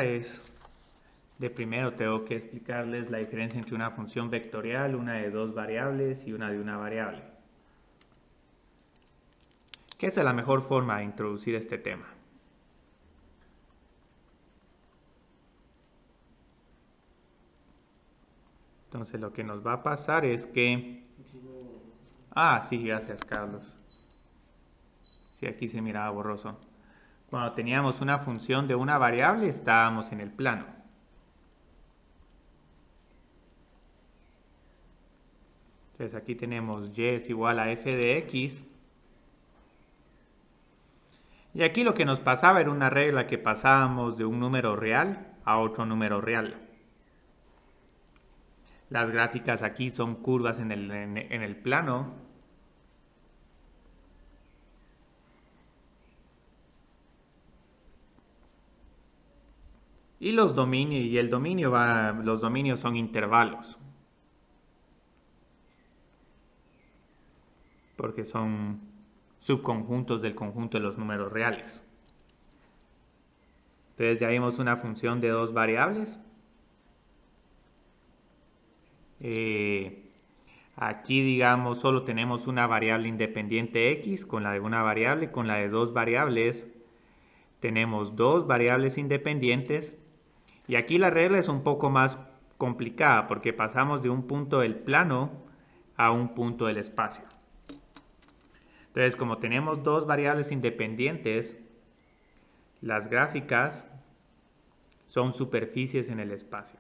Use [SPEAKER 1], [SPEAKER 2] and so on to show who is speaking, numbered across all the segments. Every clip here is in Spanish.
[SPEAKER 1] es de primero tengo que explicarles la diferencia entre una función vectorial, una de dos variables y una de una variable. ¿Qué es la mejor forma de introducir este tema? Entonces lo que nos va a pasar es que... sí, gracias Carlos. Sí, aquí se miraba borroso. Cuando teníamos una función de una variable estábamos en el plano. Entonces aquí tenemos y es igual a f de x. Y aquí lo que nos pasaba era una regla que pasábamos de un número real a otro número real. Las gráficas aquí son curvas en el plano. Y los dominios son intervalos. Porque son subconjuntos del conjunto de los números reales. Entonces ya vimos una función de dos variables. Aquí digamos solo tenemos una variable independiente x con la de una variable, con la de dos variables tenemos dos variables independientes y aquí la regla es un poco más complicada porque pasamos de un punto del plano a un punto del espacio. Entonces como tenemos dos variables independientes, las gráficas son superficies en el espacio.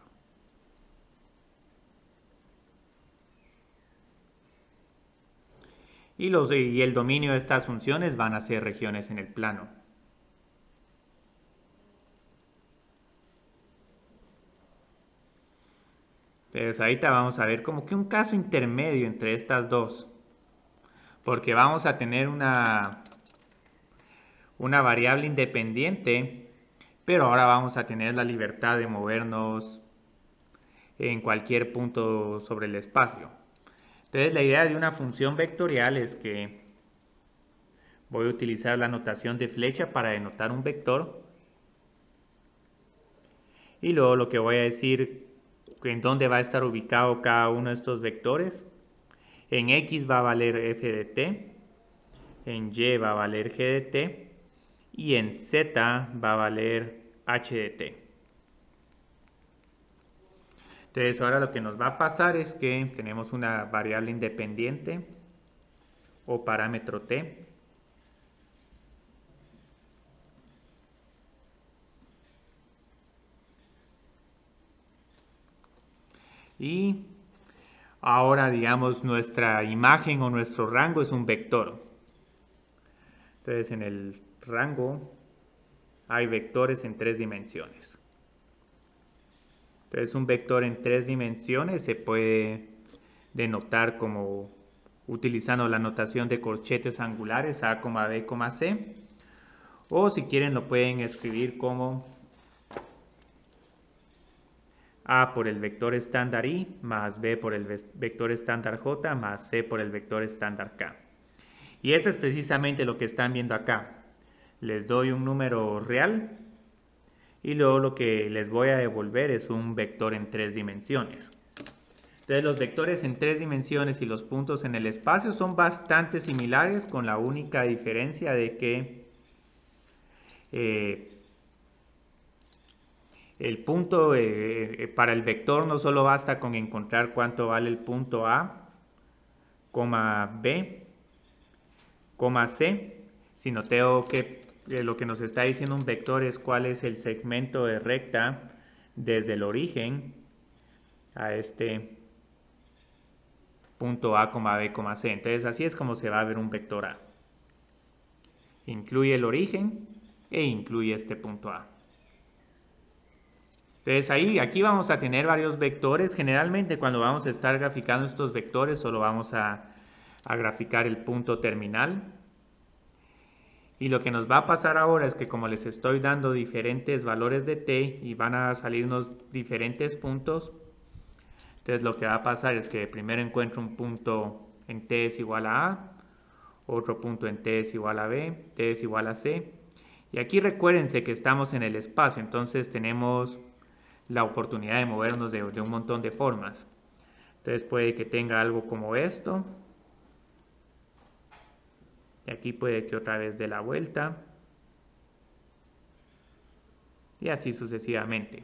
[SPEAKER 1] Y el dominio de estas funciones van a ser regiones en el plano. Entonces ahorita vamos a ver como que un caso intermedio entre estas dos. Porque vamos a tener una variable independiente, pero ahora vamos a tener la libertad de movernos en cualquier punto sobre el espacio. Entonces la idea de una función vectorial es que voy a utilizar la notación de flecha para denotar un vector. Y luego lo que voy a decir en dónde va a estar ubicado cada uno de estos vectores. En x va a valer f de t, en y va a valer g de t y en z va a valer h de t. Entonces ahora lo que nos va a pasar es que tenemos una variable independiente o parámetro t. Y ahora digamos nuestra imagen o nuestro rango es un vector. Entonces en el rango hay vectores en tres dimensiones. Entonces un vector en tres dimensiones se puede denotar como utilizando la notación de corchetes angulares a, b, c. O si quieren lo pueden escribir como a por el vector estándar i más b por el vector estándar j más c por el vector estándar k. Y eso es precisamente lo que están viendo acá. Les doy un número real y luego lo que les voy a devolver es un vector en tres dimensiones. Entonces los vectores en tres dimensiones y los puntos en el espacio son bastante similares, con la única diferencia de que el punto para el vector no solo basta con encontrar cuánto vale el punto A, B, C, sino tengo que lo que nos está diciendo un vector es cuál es el segmento de recta desde el origen a este punto A, B, C. Entonces así es como se va a ver un vector A. Incluye el origen e incluye este punto A. Entonces aquí vamos a tener varios vectores. Generalmente cuando vamos a estar graficando estos vectores solo vamos a graficar el punto terminal. Y lo que nos va a pasar ahora es que como les estoy dando diferentes valores de t y van a salirnos diferentes puntos, entonces lo que va a pasar es que primero encuentro un punto en t es igual a a, otro punto en t es igual a b, t es igual a c, Y aquí recuérdense que estamos en el espacio, entonces tenemos la oportunidad de movernos de un montón de formas. Entonces puede que tenga algo como esto. Y aquí puede que otra vez dé la vuelta. Y así sucesivamente.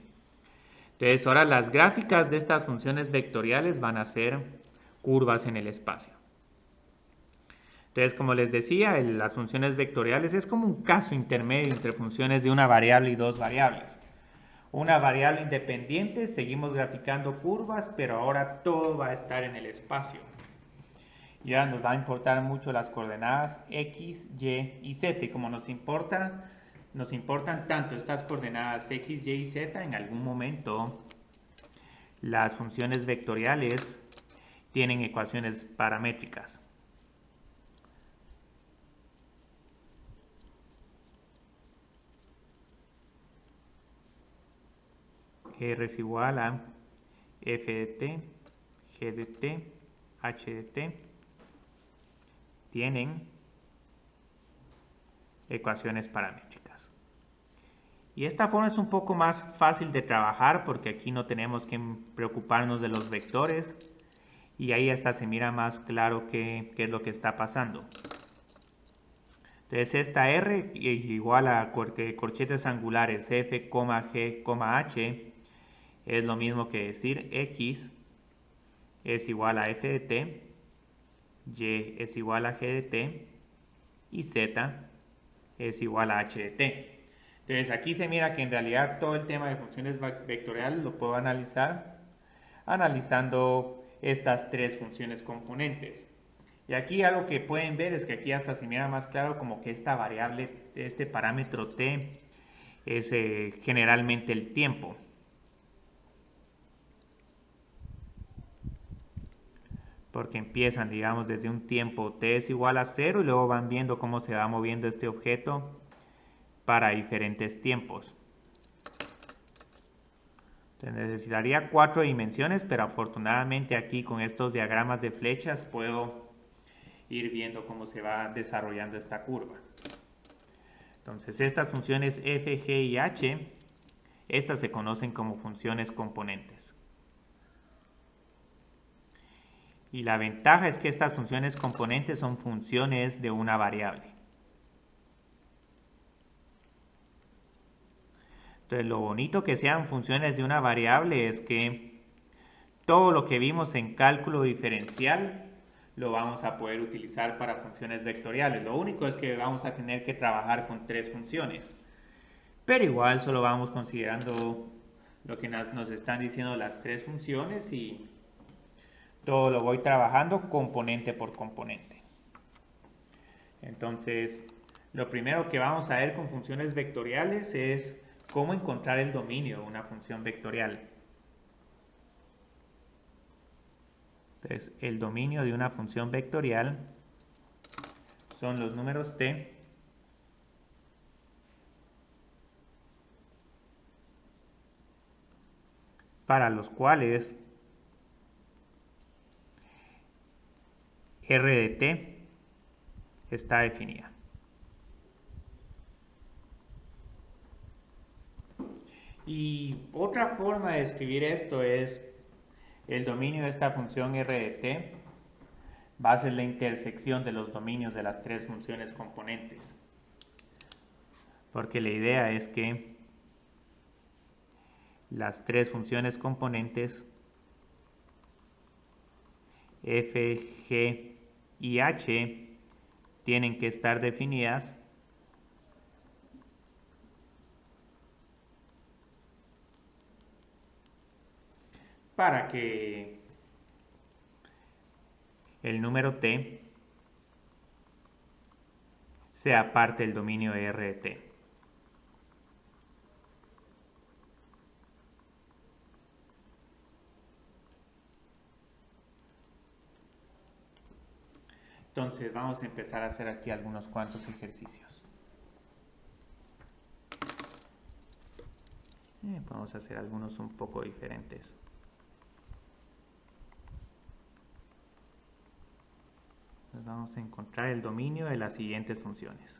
[SPEAKER 1] Entonces ahora las gráficas de estas funciones vectoriales van a ser curvas en el espacio. Entonces, como les decía, las funciones vectoriales es como un caso intermedio entre funciones de una variable y dos variables. Una variable independiente, seguimos graficando curvas, pero ahora todo va a estar en el espacio. Y ahora nos va a importar mucho las coordenadas x, y y z. Y como nos importan tanto estas coordenadas x, y y z, en algún momento las funciones vectoriales tienen ecuaciones paramétricas. R es igual a f de t, g de t, h de t, tienen ecuaciones paramétricas. Y esta forma es un poco más fácil de trabajar porque aquí no tenemos que preocuparnos de los vectores y ahí hasta se mira más claro qué es lo que está pasando. Entonces esta R igual a corchetes angulares f, g, h es lo mismo que decir x es igual a f de t, y es igual a g de t y z es igual a h de t. Entonces aquí se mira que en realidad todo el tema de funciones vectoriales lo puedo analizar analizando estas tres funciones componentes. Y aquí algo que pueden ver es que aquí hasta se mira más claro como que esta variable, este parámetro t es generalmente el tiempo. Porque empiezan, digamos, desde un tiempo t es igual a 0 y luego van viendo cómo se va moviendo este objeto para diferentes tiempos. Entonces necesitaría 4 dimensiones, pero afortunadamente aquí con estos diagramas de flechas puedo ir viendo cómo se va desarrollando esta curva. Entonces estas funciones f, g y h, estas se conocen como funciones componentes. Y la ventaja es que estas funciones componentes son funciones de una variable. Entonces lo bonito que sean funciones de una variable es que todo lo que vimos en cálculo diferencial lo vamos a poder utilizar para funciones vectoriales. Lo único es que vamos a tener que trabajar con tres funciones. Pero igual solo vamos considerando lo que nos están diciendo las tres funciones y todo lo voy trabajando componente por componente. Entonces, lo primero que vamos a ver con funciones vectoriales es cómo encontrar el dominio de una función vectorial. Entonces, el dominio de una función vectorial son los números t para los cuales r de t está definida. Y otra forma de escribir esto es el dominio de esta función r de t va a ser la intersección de los dominios de las tres funciones componentes. Porque la idea es que las tres funciones componentes f, g y h tienen que estar definidas para que el número t sea parte del dominio de R de t. Entonces vamos a empezar a hacer aquí algunos cuantos ejercicios. Vamos a hacer algunos un poco diferentes. Entonces vamos a encontrar el dominio de las siguientes funciones.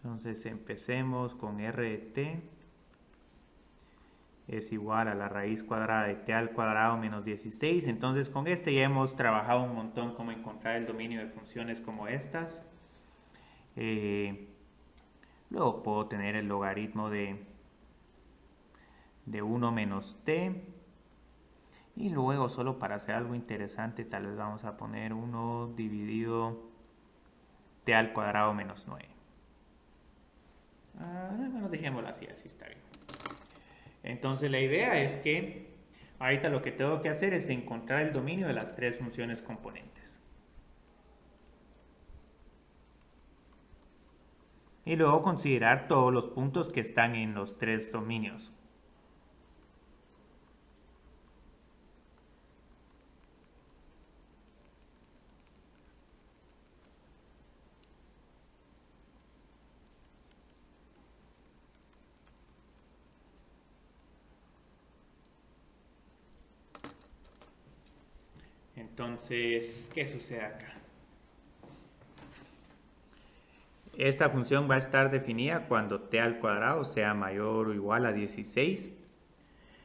[SPEAKER 1] Entonces empecemos con r de t es igual a la raíz cuadrada de t al cuadrado menos 16. Entonces con este ya hemos trabajado un montón cómo encontrar el dominio de funciones como estas. Luego puedo tener el logaritmo de 1 menos t. Y luego, solo para hacer algo interesante, tal vez vamos a poner 1 dividido t al cuadrado menos 9. Bueno, dejémoslo así, así está bien. Entonces la idea es que ahorita lo que tengo que hacer es encontrar el dominio de las tres funciones componentes. Y luego considerar todos los puntos que están en los tres dominios. Entonces, ¿qué sucede acá? Esta función va a estar definida cuando t al cuadrado sea mayor o igual a 16.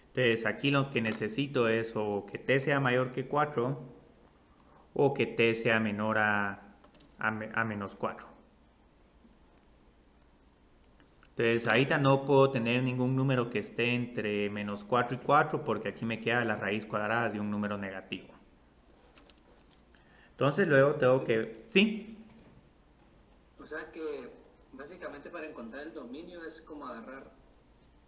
[SPEAKER 1] Entonces aquí lo que necesito es o que t sea mayor que 4 o que t sea menor a menos 4. Entonces ahorita no puedo tener ningún número que esté entre menos 4 y 4 porque aquí me queda la raíz cuadrada de un número negativo. Entonces luego tengo que... ¿Sí?
[SPEAKER 2] O sea que básicamente para encontrar el dominio es como agarrar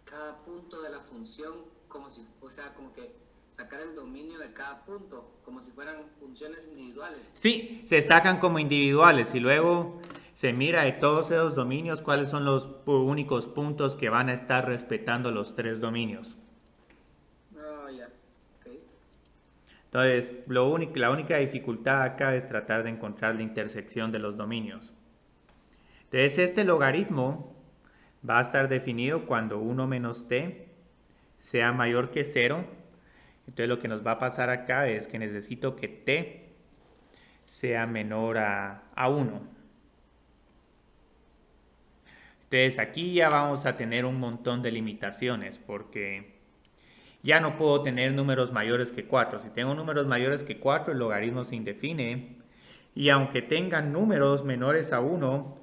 [SPEAKER 2] cada punto de la función como si, o sea, como que sacar el dominio de cada punto, como si fueran funciones individuales.
[SPEAKER 1] Sí, se sacan como individuales y luego se mira de todos esos dominios cuáles son los únicos puntos que van a estar respetando los tres dominios.
[SPEAKER 2] Ya. Okay.
[SPEAKER 1] Entonces, la única dificultad acá es tratar de encontrar la intersección de los dominios. Entonces, este logaritmo va a estar definido cuando 1 menos t sea mayor que 0. Entonces, lo que nos va a pasar acá es que necesito que t sea menor a 1. Entonces, aquí ya vamos a tener un montón de limitaciones porque ya no puedo tener números mayores que 4. Si tengo números mayores que 4, el logaritmo se indefine. Y aunque tengan números menores a 1,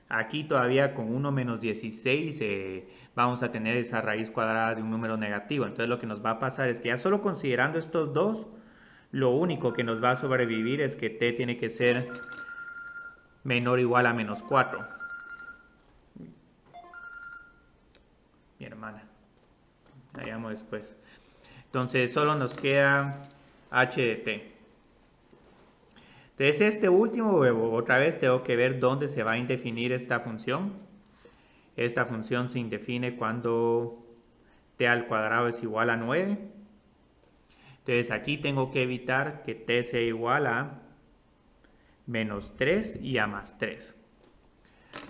[SPEAKER 1] aquí todavía con 1 menos 16 vamos a tener esa raíz cuadrada de un número negativo. Entonces lo que nos va a pasar es que ya solo considerando estos dos, lo único que nos va a sobrevivir es que t tiene que ser menor o igual a menos 4. Mi hermana. La llamo después. Entonces solo nos queda h de t. Entonces este último, otra vez tengo que ver dónde se va a indefinir esta función. Esta función se indefine cuando t al cuadrado es igual a 9. Entonces aquí tengo que evitar que t sea igual a menos 3 y a más 3.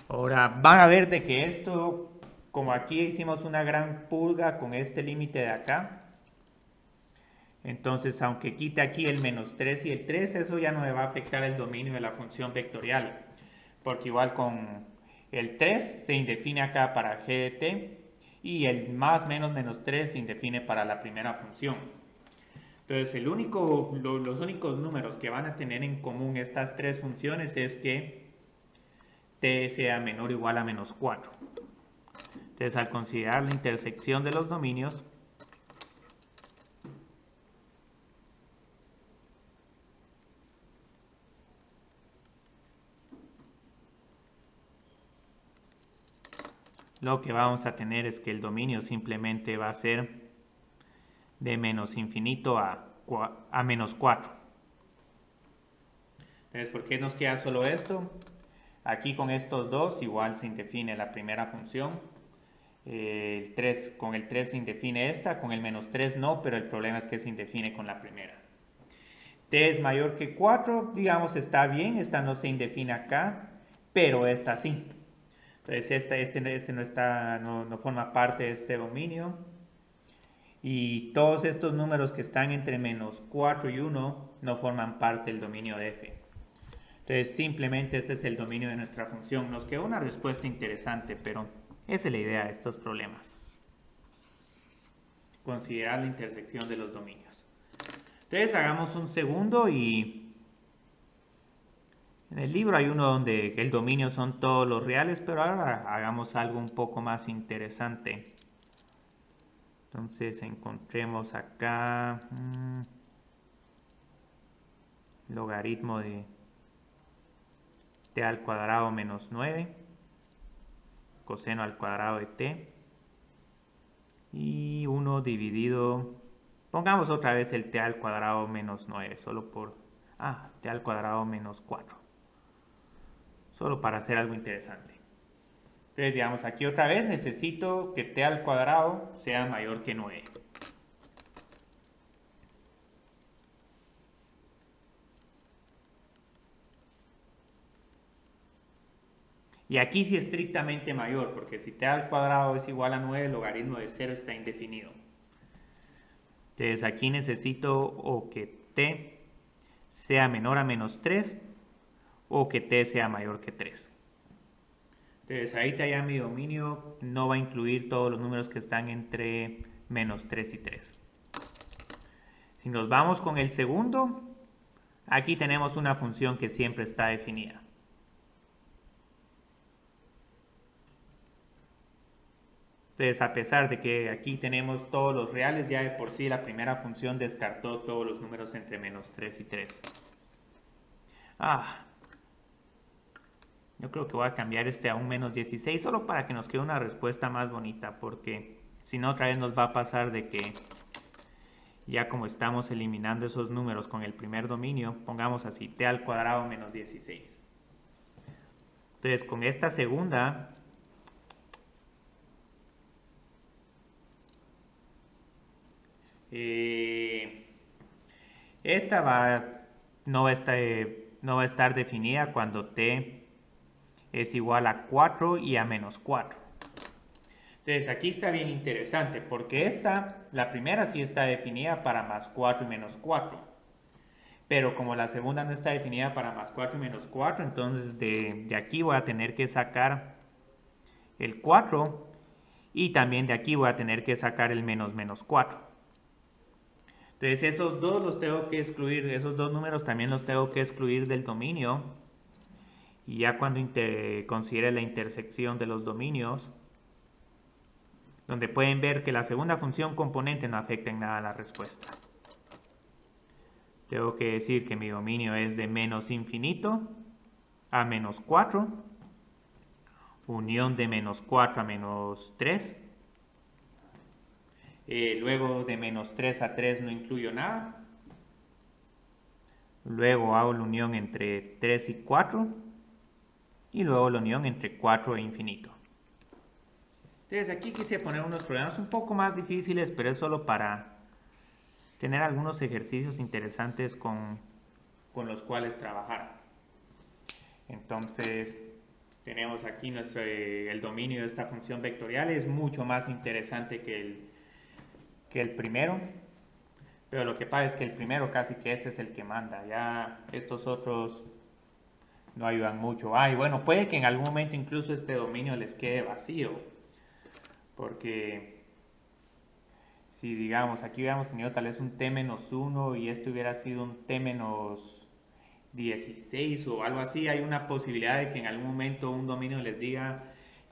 [SPEAKER 1] Ahora van a ver de que esto, como aquí hicimos una gran purga con este límite de acá, entonces aunque quite aquí el menos 3 y el 3, eso ya no me va a afectar el dominio de la función vectorial, porque igual con el 3 se indefine acá para g de t y el más menos menos 3 se indefine para la primera función. Entonces los únicos números que van a tener en común estas tres funciones es que t sea menor o igual a menos 4. Entonces al considerar la intersección de los dominios, lo que vamos a tener es que el dominio simplemente va a ser de menos infinito a menos 4. Entonces, ¿por qué nos queda solo esto? Aquí con estos dos igual se indefine la primera función. Con el 3 se indefine esta, con el menos 3 no, pero el problema es que se indefine con la primera. T es mayor que 4, digamos está bien, esta no se indefine acá, pero esta sí. Entonces este no forma parte de este dominio. Y todos estos números que están entre menos 4 y 1 no forman parte del dominio de f. Entonces simplemente este es el dominio de nuestra función. Nos quedó una respuesta interesante, pero esa es la idea de estos problemas. Considerar la intersección de los dominios. Entonces hagamos un segundo y en el libro hay uno donde el dominio son todos los reales, pero ahora hagamos algo un poco más interesante. Entonces encontremos acá logaritmo de t al cuadrado menos 9, coseno al cuadrado de t, y 1 dividido, pongamos otra vez el t al cuadrado menos 9, solo por, t al cuadrado menos 4, solo para hacer algo interesante. Entonces, digamos, aquí otra vez necesito que t al cuadrado sea mayor que 9. Y aquí sí estrictamente mayor, porque si t al cuadrado es igual a 9, el logaritmo de 0 está indefinido. Entonces aquí necesito o que t sea menor a menos 3 o que t sea mayor que 3. Entonces ahorita ya mi dominio no va a incluir todos los números que están entre menos 3 y 3. Si nos vamos con el segundo, aquí tenemos una función que siempre está definida. Entonces, a pesar de que aquí tenemos todos los reales, ya de por sí la primera función descartó todos los números entre menos 3 y 3. Yo creo que voy a cambiar este a un menos 16 solo para que nos quede una respuesta más bonita, porque si no otra vez nos va a pasar de que ya como estamos eliminando esos números con el primer dominio, pongamos así, t al cuadrado menos 16. Entonces, con esta segunda, esta no va a estar definida cuando t es igual a 4 y a menos 4. Entonces aquí está bien interesante porque la primera sí está definida para más 4 y menos 4. Pero como la segunda no está definida para más 4 y menos 4, entonces de aquí voy a tener que sacar el 4 y también de aquí voy a tener que sacar el menos 4. Entonces esos dos los tengo que excluir, esos dos números también los tengo que excluir del dominio. Y ya cuando considere la intersección de los dominios, donde pueden ver que la segunda función componente no afecta en nada a la respuesta. Tengo que decir que mi dominio es de menos infinito a menos 4, unión de menos 4 a menos 3. Luego de menos 3 a 3 no incluyo nada. Luego hago la unión entre 3 y 4. Y luego la unión entre 4 e infinito. Entonces aquí quise poner unos problemas un poco más difíciles, pero es solo para tener algunos ejercicios interesantes con los cuales trabajar. Entonces tenemos aquí el dominio de esta función vectorial. Es mucho más interesante que el primero, pero lo que pasa es que el primero casi que este es el que manda. Ya estos otros no ayudan mucho. Y bueno, puede que en algún momento incluso este dominio les quede vacío, porque si digamos aquí hubiéramos tenido tal vez un t-1 y este hubiera sido un t-16 o algo así, hay una posibilidad de que en algún momento un dominio les diga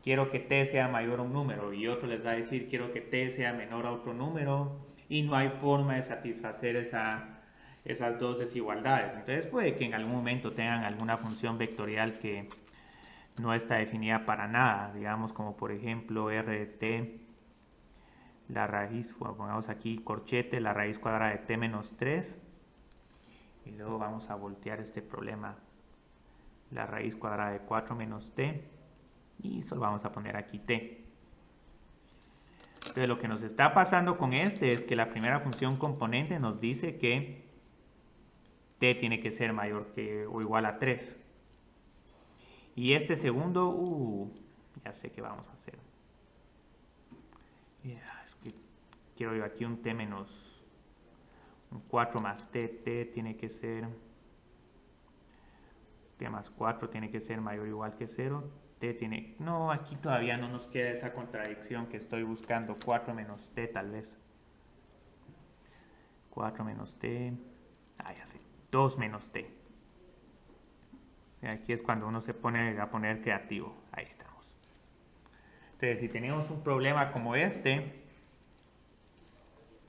[SPEAKER 1] quiero que t sea mayor a un número y otro les va a decir quiero que t sea menor a otro número, y no hay forma de satisfacer esas dos desigualdades. Entonces puede que en algún momento tengan alguna función vectorial que no está definida para nada, digamos como por ejemplo r de t, la raíz, pongamos aquí corchete, la raíz cuadrada de t menos 3, y luego vamos a voltear este problema, la raíz cuadrada de 4 menos t, y solo vamos a poner aquí t. Entonces lo que nos está pasando con este es que la primera función componente nos dice que t tiene que ser mayor que o igual a 3. Y este segundo, ya sé qué vamos a hacer. Es que quiero yo aquí un t menos un 4 más t tiene que ser t más 4 tiene que ser mayor o igual que 0. T tiene... No, aquí todavía no nos queda esa contradicción que estoy buscando. 4 menos t tal vez. 4 menos t... Ah, ya sé. 2 menos t. Aquí es cuando uno se pone a poner creativo. Ahí estamos. Entonces, si tenemos un problema como este,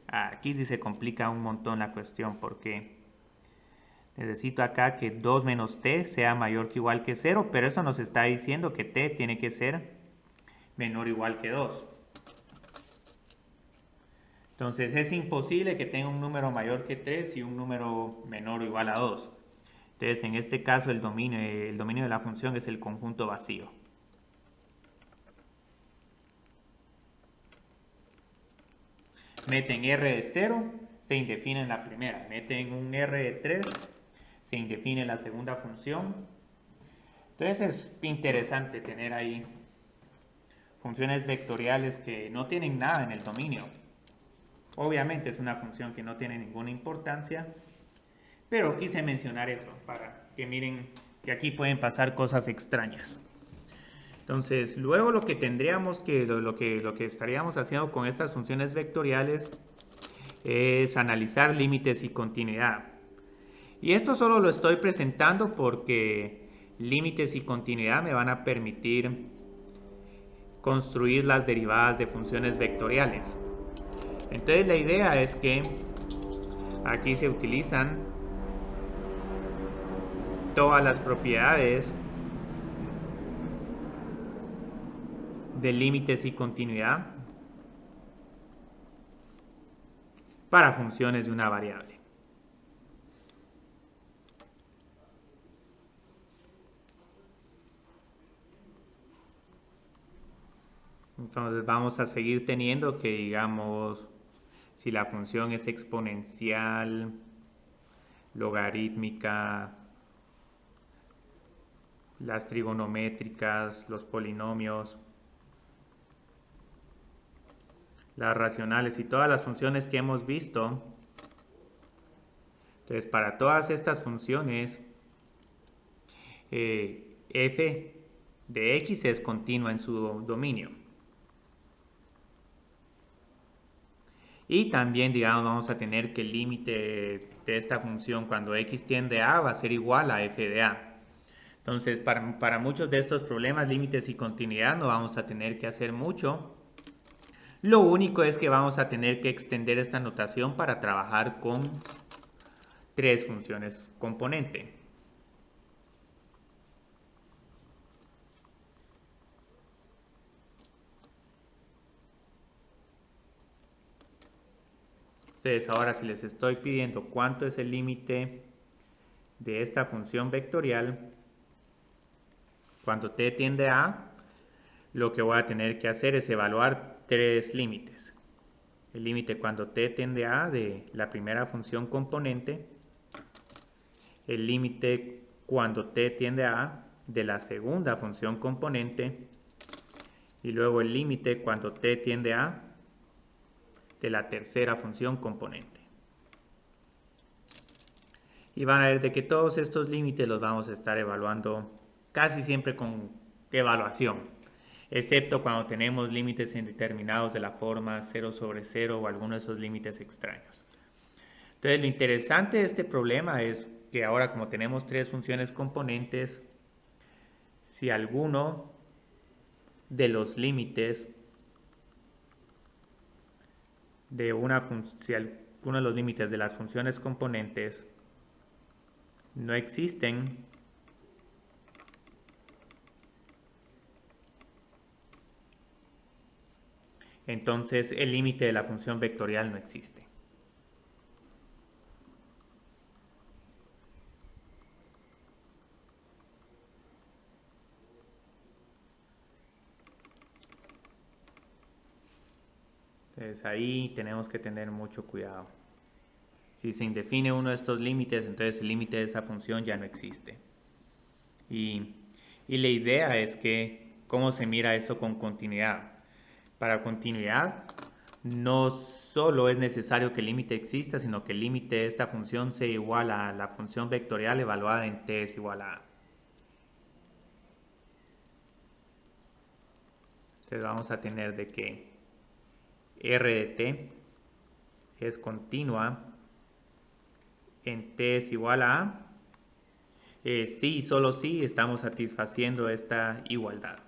[SPEAKER 1] aquí sí se complica un montón la cuestión, porque necesito acá que 2 menos t sea mayor que o igual que 0, pero eso nos está diciendo que t tiene que ser menor o igual que 2. Entonces es imposible que tenga un número mayor que 3 y un número menor o igual a 2. Entonces en este caso el dominio de la función es el conjunto vacío. Meten r de 0, se indefine en la primera. Meten un r de 3, se indefine en la segunda función. Entonces es interesante tener ahí funciones vectoriales que no tienen nada en el dominio. Obviamente es una función que no tiene ninguna importancia, pero quise mencionar eso para que miren que aquí pueden pasar cosas extrañas. Entonces, luego lo que tendríamos que, lo que estaríamos haciendo con estas funciones vectoriales es analizar límites y continuidad. Y esto solo lo estoy presentando porque límites y continuidad me van a permitir construir las derivadas de funciones vectoriales. Entonces la idea es que aquí se utilizan todas las propiedades de límites y continuidad para funciones de una variable. Entonces vamos a seguir teniendo que, digamos, si la función es exponencial, logarítmica, las trigonométricas, los polinomios, las racionales y todas las funciones que hemos visto. Entonces, para todas estas funciones, f de x es continua en su dominio. Y también, digamos, vamos a tener que el límite de esta función cuando x tiende a va a ser igual a f de a. Entonces, para muchos de estos problemas, límites y continuidad, no vamos a tener que hacer mucho. Lo único es que vamos a tener que extender esta notación para trabajar con tres funciones componente. Entonces, ahora si les estoy pidiendo cuánto es el límite de esta función vectorial, cuando t tiende a, lo que voy a tener que hacer es evaluar tres límites. El límite cuando t tiende a de la primera función componente, el límite cuando t tiende a de la segunda función componente y luego el límite cuando t tiende a de la tercera función componente. Y van a ver de que todos estos límites los vamos a estar evaluando casi siempre con evaluación, excepto cuando tenemos límites indeterminados de la forma 0 sobre 0 o alguno de esos límites extraños. Entonces lo interesante de este problema es que ahora como tenemos tres funciones componentes, si alguno de los límites de si alguno de los límites de las funciones componentes no existen, entonces el límite de la función vectorial no existe. Entonces ahí tenemos que tener mucho cuidado. Si se indefine uno de estos límites, entonces el límite de esa función ya no existe. Y la idea es que, ¿cómo se mira esto con continuidad? Para continuidad, no solo es necesario que el límite exista, sino que el límite de esta función sea igual a la función vectorial evaluada en t es igual a a. Entonces vamos a tener de que R de t es continua en t es igual a a. Sí y solo si estamos satisfaciendo esta igualdad.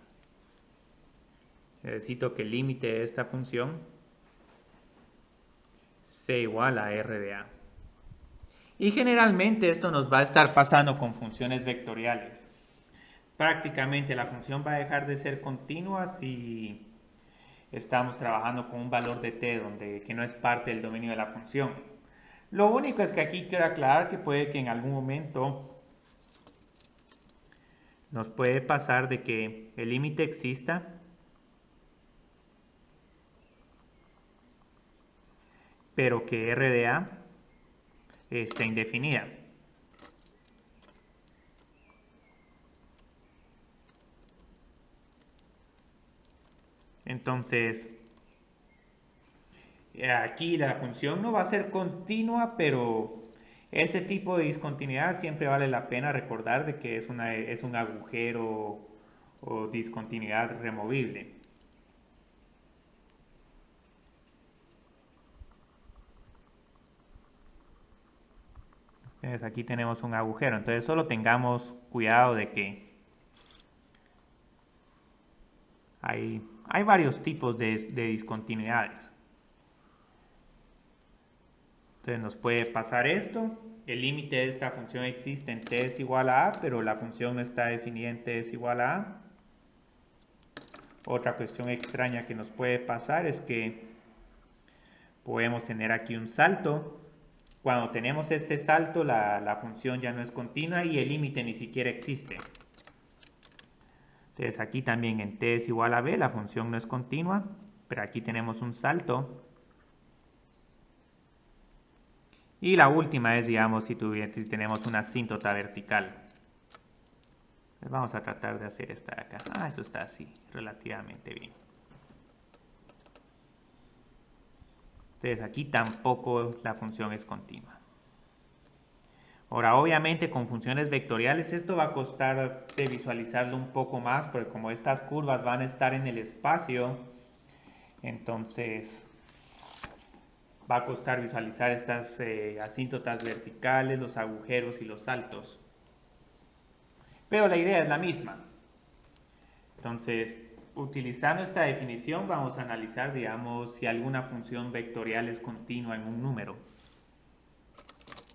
[SPEAKER 1] Necesito que el límite de esta función sea igual a R de a. Y generalmente esto nos va a estar pasando con funciones vectoriales. Prácticamente la función va a dejar de ser continua si estamos trabajando con un valor de t que no es parte del dominio de la función. Lo único es que aquí quiero aclarar que puede que en algún momento nos puede pasar de que el límite exista, pero que R de a esté indefinida. Entonces, aquí la función no va a ser continua, pero este tipo de discontinuidad siempre vale la pena recordar de que es un agujero o discontinuidad removible. Entonces aquí tenemos un agujero, entonces solo tengamos cuidado de que hay varios tipos de discontinuidades. Entonces nos puede pasar esto, el límite de esta función existe en t es igual a a, pero la función no está definida en t es igual a a. Otra cuestión extraña que nos puede pasar es que podemos tener aquí un salto. Cuando tenemos este salto, la función ya no es continua y el límite ni siquiera existe. Entonces aquí también en t es igual a b, la función no es continua, pero aquí tenemos un salto. Y la última es, digamos, si tenemos una asíntota vertical. Pues vamos a tratar de hacer esta de acá. Eso está así, relativamente bien. Entonces aquí tampoco la función es continua. Ahora, obviamente con funciones vectoriales esto va a costar de visualizarlo un poco más, porque como estas curvas van a estar en el espacio, entonces va a costar visualizar estas asíntotas verticales, los agujeros y los saltos. Pero la idea es la misma. Entonces, utilizando esta definición vamos a analizar, digamos, si alguna función vectorial es continua en un número.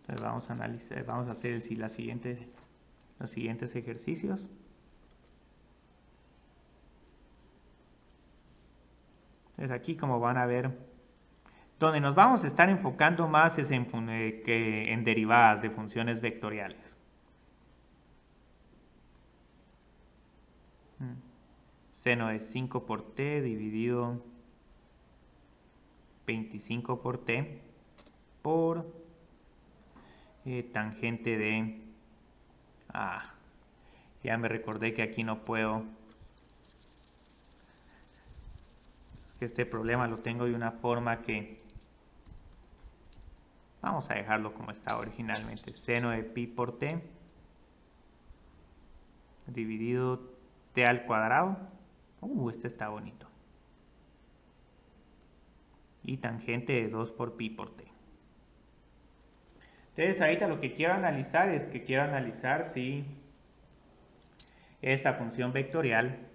[SPEAKER 1] Entonces vamos a analizar, vamos a hacer los siguientes ejercicios. Entonces aquí, como van a ver, donde nos vamos a estar enfocando más es en derivadas de funciones vectoriales. Seno de 5 por t dividido 25 por t por tangente de... ya me recordé que aquí no puedo... que este problema lo tengo de una forma que... Vamos a dejarlo como estaba originalmente. Seno de pi por t dividido t al cuadrado. Este está bonito. Y tangente de 2 por pi por t. Entonces ahorita lo que quiero analizar es que quiero analizar si esta función vectorial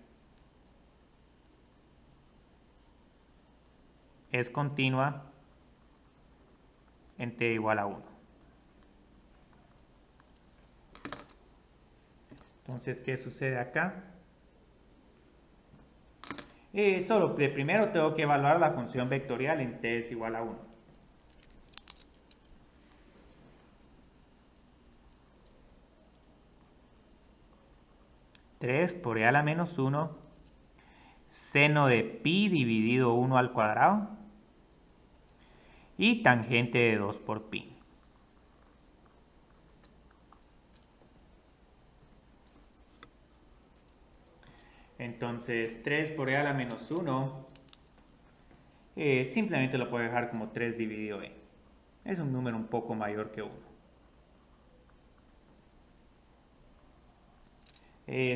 [SPEAKER 1] es continua en t igual a 1. Entonces, ¿qué sucede acá? Solo primero tengo que evaluar la función vectorial en t es igual a 1. Tres por e a la menos 1 seno de pi dividido 1 al cuadrado y tangente de 2 por pi. Entonces 3 por e a la menos 1 simplemente lo puedo dejar como 3 dividido e. Es un número un poco mayor que 1.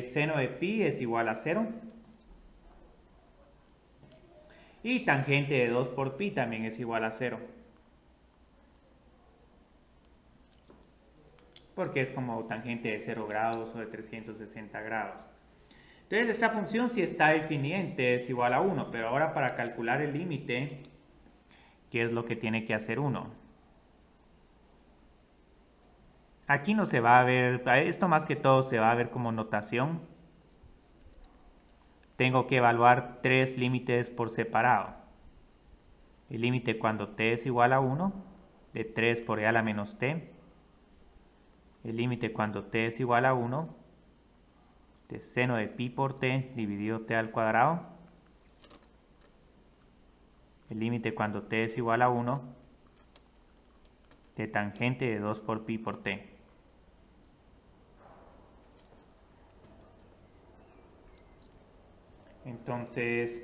[SPEAKER 1] Seno de pi es igual a 0. Y tangente de 2 por pi también es igual a 0. Porque es como tangente de 0 grados o de 360 grados. Entonces esta función si está definida en t es igual a 1, pero ahora para calcular el límite, ¿qué es lo que tiene que hacer uno? Aquí no se va a ver, esto más que todo se va a ver como notación. Tengo que evaluar 3 límites por separado. El límite cuando t es igual a 1, de 3 por e a la menos t. El límite cuando t es igual a 1, de seno de pi por t dividido t al cuadrado. El límite cuando t es igual a 1, de tangente de 2 por pi por t. Entonces,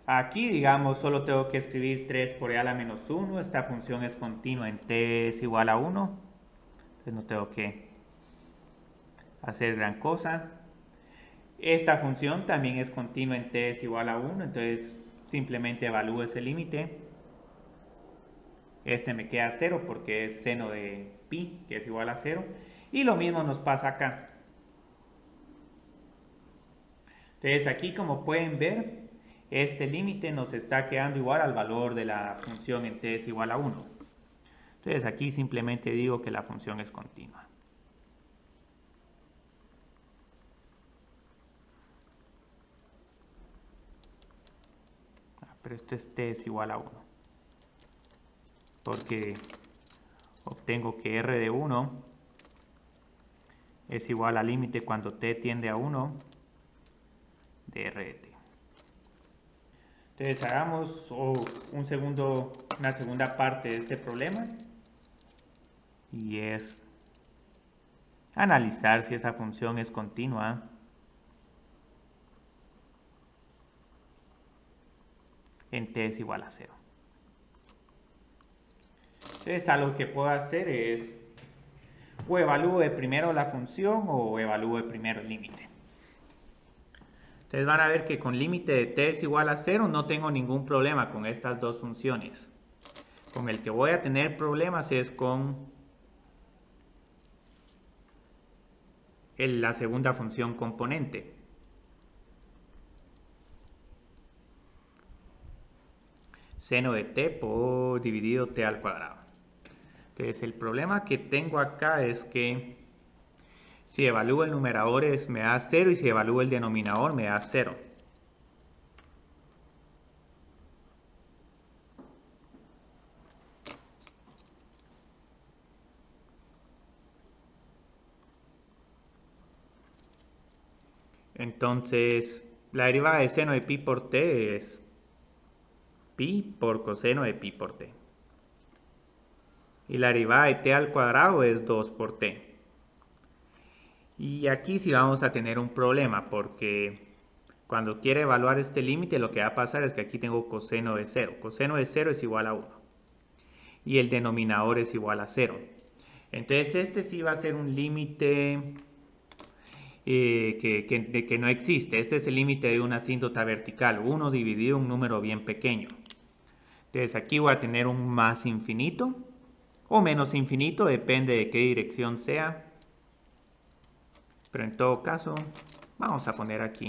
[SPEAKER 1] aquí, digamos, solo tengo que escribir 3 por e a la menos 1. Esta función es continua en t es igual a 1. Entonces no tengo que hacer gran cosa. Esta función también es continua en t es igual a 1. Entonces simplemente evalúo ese límite. Este me queda 0 porque es seno de pi, que es igual a 0. Y lo mismo nos pasa acá. Entonces aquí, como pueden ver, este límite nos está quedando igual al valor de la función en t es igual a 1. Entonces aquí simplemente digo que la función es continua. Pero esto es t es igual a 1. Porque obtengo que r de 1 es igual al límite cuando t tiende a 1 de r de t. Entonces hagamos una segunda parte de este problema, y es analizar si esa función es continua en t es igual a 0. Entonces algo que puedo hacer es o evalúo de primero la función o evalúo de primero el límite. Entonces van a ver que con límite de t es igual a 0 no tengo ningún problema con estas dos funciones. Con el que voy a tener problemas es con la segunda función componente. Seno de t por dividido t al cuadrado. Entonces el problema que tengo acá es que si evalúo el numerador me da 0 y si evalúo el denominador me da 0. Entonces la derivada de seno de pi por t es pi por coseno de pi por t. Y la derivada de t al cuadrado es 2 por t. Y aquí sí vamos a tener un problema porque cuando quiera evaluar este límite lo que va a pasar es que aquí tengo coseno de 0. Coseno de 0 es igual a 1. Y el denominador es igual a 0. Entonces este sí va a ser un límite que no existe. Este es el límite de una asíntota vertical. 1 dividido un número bien pequeño. Entonces aquí voy a tener un más infinito o menos infinito, depende de qué dirección sea. Pero en todo caso, vamos a poner aquí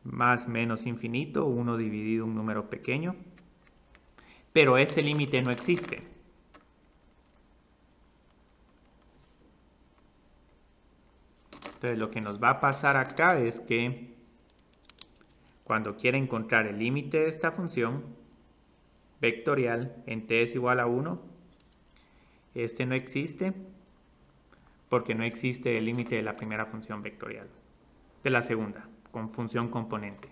[SPEAKER 1] más menos infinito, 1 dividido un número pequeño. Pero este límite no existe. Entonces lo que nos va a pasar acá es que cuando quiera encontrar el límite de esta función vectorial en t es igual a 1, este no existe porque no existe el límite de la primera función vectorial, de la segunda, con función componente.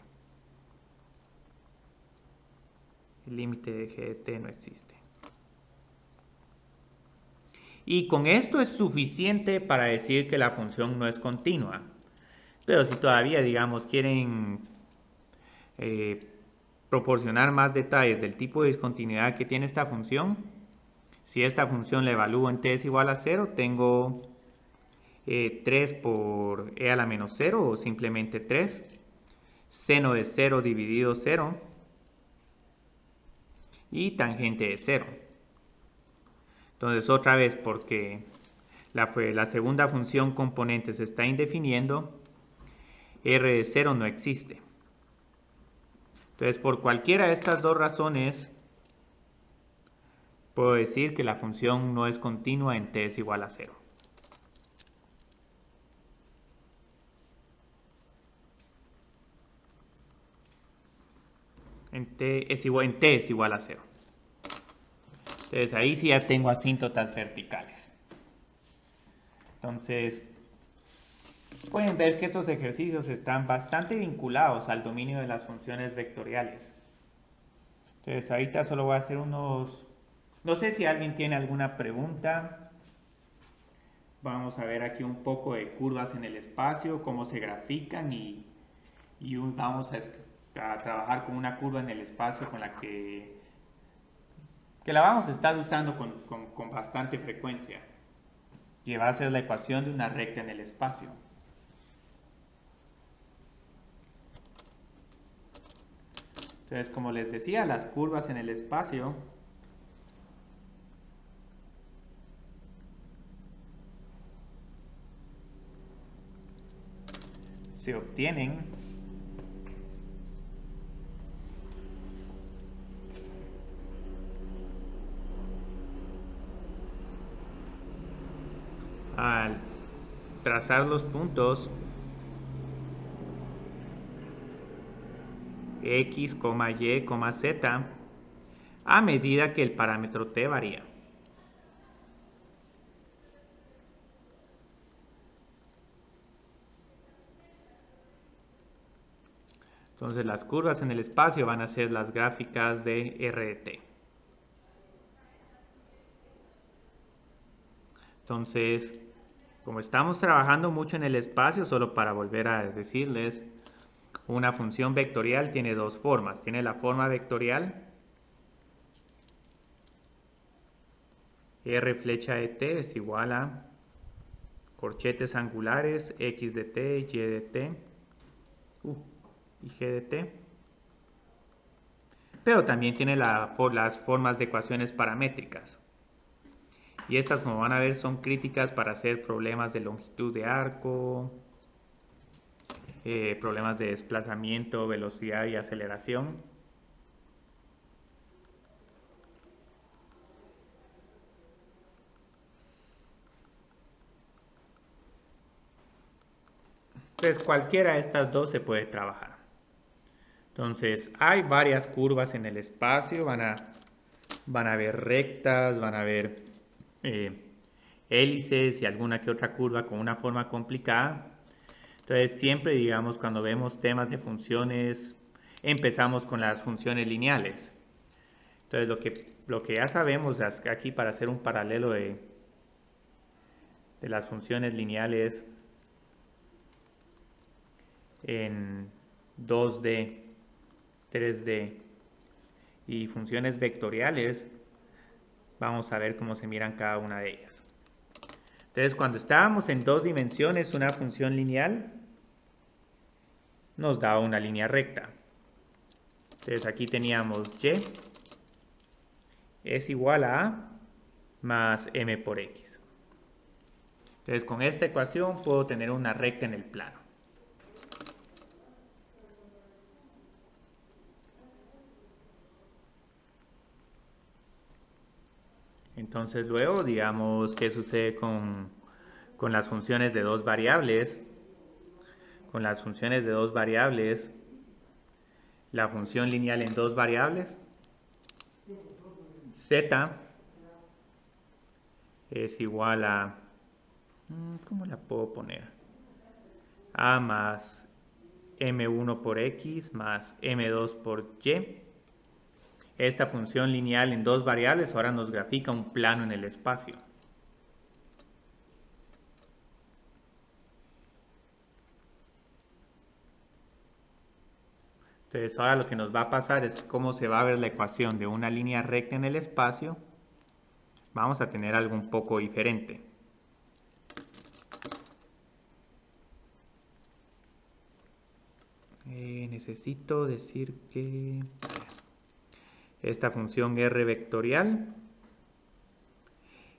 [SPEAKER 1] El límite de g de t no existe. Y con esto es suficiente para decir que la función no es continua. Pero si todavía, digamos, quieren proporcionar más detalles del tipo de discontinuidad que tiene esta función, si esta función la evalúo en t es igual a 0, tengo 3 por e a la menos 0 o simplemente 3. seno de 0 dividido 0 y tangente de 0. Entonces otra vez, porque la segunda función componente se está indefiniendo, r de 0 no existe. Entonces por cualquiera de estas dos razones puedo decir que la función no es continua en t es igual a 0. En t es igual a 0. Entonces ahí sí ya tengo asíntotas verticales. Entonces pueden ver que estos ejercicios están bastante vinculados al dominio de las funciones vectoriales. Entonces ahorita solo voy a hacer unos... No sé si alguien tiene alguna pregunta. Vamos a ver aquí un poco de curvas en el espacio, cómo se grafican y vamos a trabajar con una curva en el espacio con la que la vamos a estar usando con bastante frecuencia, que va a ser la ecuación de una recta en el espacio. Entonces, como les decía, las curvas en el espacio se obtienen al trazar los puntos x, y, z a medida que el parámetro t varía. Entonces las curvas en el espacio van a ser las gráficas de r de t. Entonces, como estamos trabajando mucho en el espacio, solo para volver a decirles, una función vectorial tiene dos formas. Tiene la forma vectorial r flecha de t es igual a corchetes angulares x de t, y de t y g de t. Pero también tiene las formas de ecuaciones paramétricas. Y estas, como van a ver, son críticas para hacer problemas de longitud de arco, problemas de desplazamiento, velocidad y aceleración. Entonces cualquiera de estas dos se puede trabajar. Entonces hay varias curvas en el espacio, van a haber rectas, van a haber hélices y alguna que otra curva con una forma complicada. Entonces siempre, digamos, cuando vemos temas de funciones, empezamos con las funciones lineales. Entonces lo que ya sabemos aquí, para hacer un paralelo de las funciones lineales en 2D, 3D y funciones vectoriales, vamos a ver cómo se miran cada una de ellas. Entonces, cuando estábamos en dos dimensiones, una función lineal nos daba una línea recta. Entonces aquí teníamos y es igual a a más m por x. Entonces con esta ecuación puedo tener una recta en el plano. Entonces luego, digamos, ¿qué sucede con las funciones de dos variables? Con las funciones de dos variables, la función lineal en dos variables, z es igual a, ¿cómo la puedo poner? A más m1 por x más m2 por y. Esta función lineal en dos variables ahora nos grafica un plano en el espacio. Entonces ahora lo que nos va a pasar es cómo se va a ver la ecuación de una línea recta en el espacio. Vamos a tener algo un poco diferente. necesito decir que esta función R vectorial.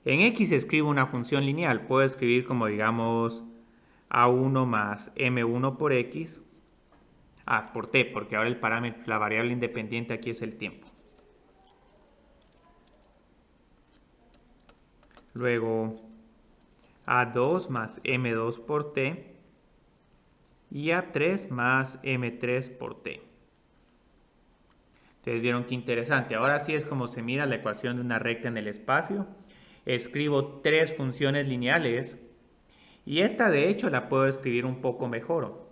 [SPEAKER 1] En X escribo una función lineal. Puedo escribir como digamos A1 más M1 por X. Por T, porque ahora el parámetro, la variable independiente aquí es el tiempo. Luego A2 más M2 por T. Y A3 más M3 por T. Ustedes vieron qué interesante. Ahora sí es como se mira la ecuación de una recta en el espacio. Escribo tres funciones lineales. Y esta de hecho la puedo escribir un poco mejor.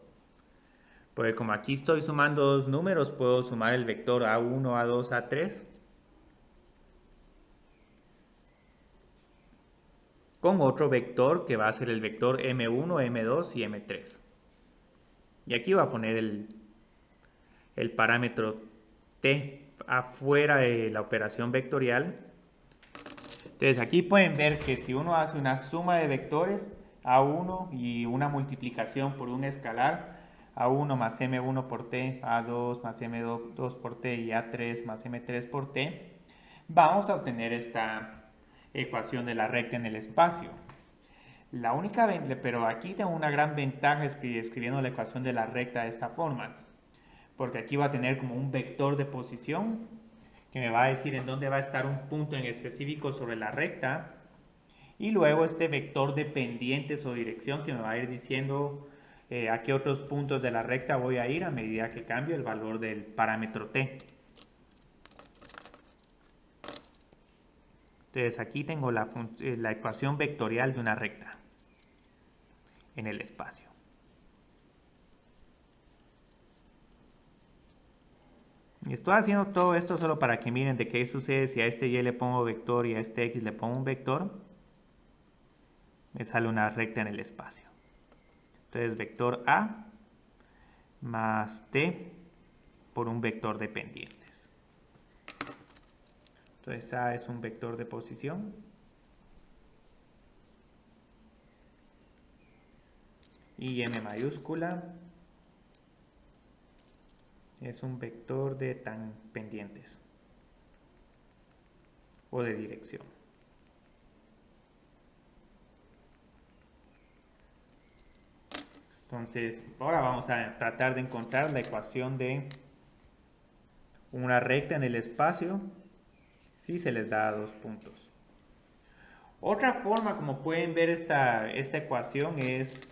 [SPEAKER 1] Porque como aquí estoy sumando dos números, puedo sumar el vector A1, A2, A3. Con otro vector que va a ser el vector M1, M2 y M3. Y aquí voy a poner el parámetro T afuera de la operación vectorial. Entonces aquí pueden ver que si uno hace una suma de vectores A1 y una multiplicación por un escalar, A1 más M1 por T, A2 más M2 por T y A3 más M3 por T, vamos a obtener esta ecuación de la recta en el espacio. La única, pero aquí tengo una gran ventaja escribiendo la ecuación de la recta de esta forma, porque aquí va a tener como un vector de posición que me va a decir en dónde va a estar un punto en específico sobre la recta, y luego este vector de pendientes o dirección que me va a ir diciendo a qué otros puntos de la recta voy a ir a medida que cambio el valor del parámetro t. Entonces aquí tengo la ecuación vectorial de una recta en el espacio. Estoy haciendo todo esto solo para que miren de qué sucede si a este y le pongo vector y a este x le pongo un vector. Me sale una recta en el espacio. Entonces vector A más t por un vector de pendientes. Entonces A es un vector de posición. Y M mayúscula es un vector de pendientes o de dirección. Entonces, ahora vamos a tratar de encontrar la ecuación de una recta en el espacio si se les da dos puntos. Otra forma como pueden ver esta ecuación es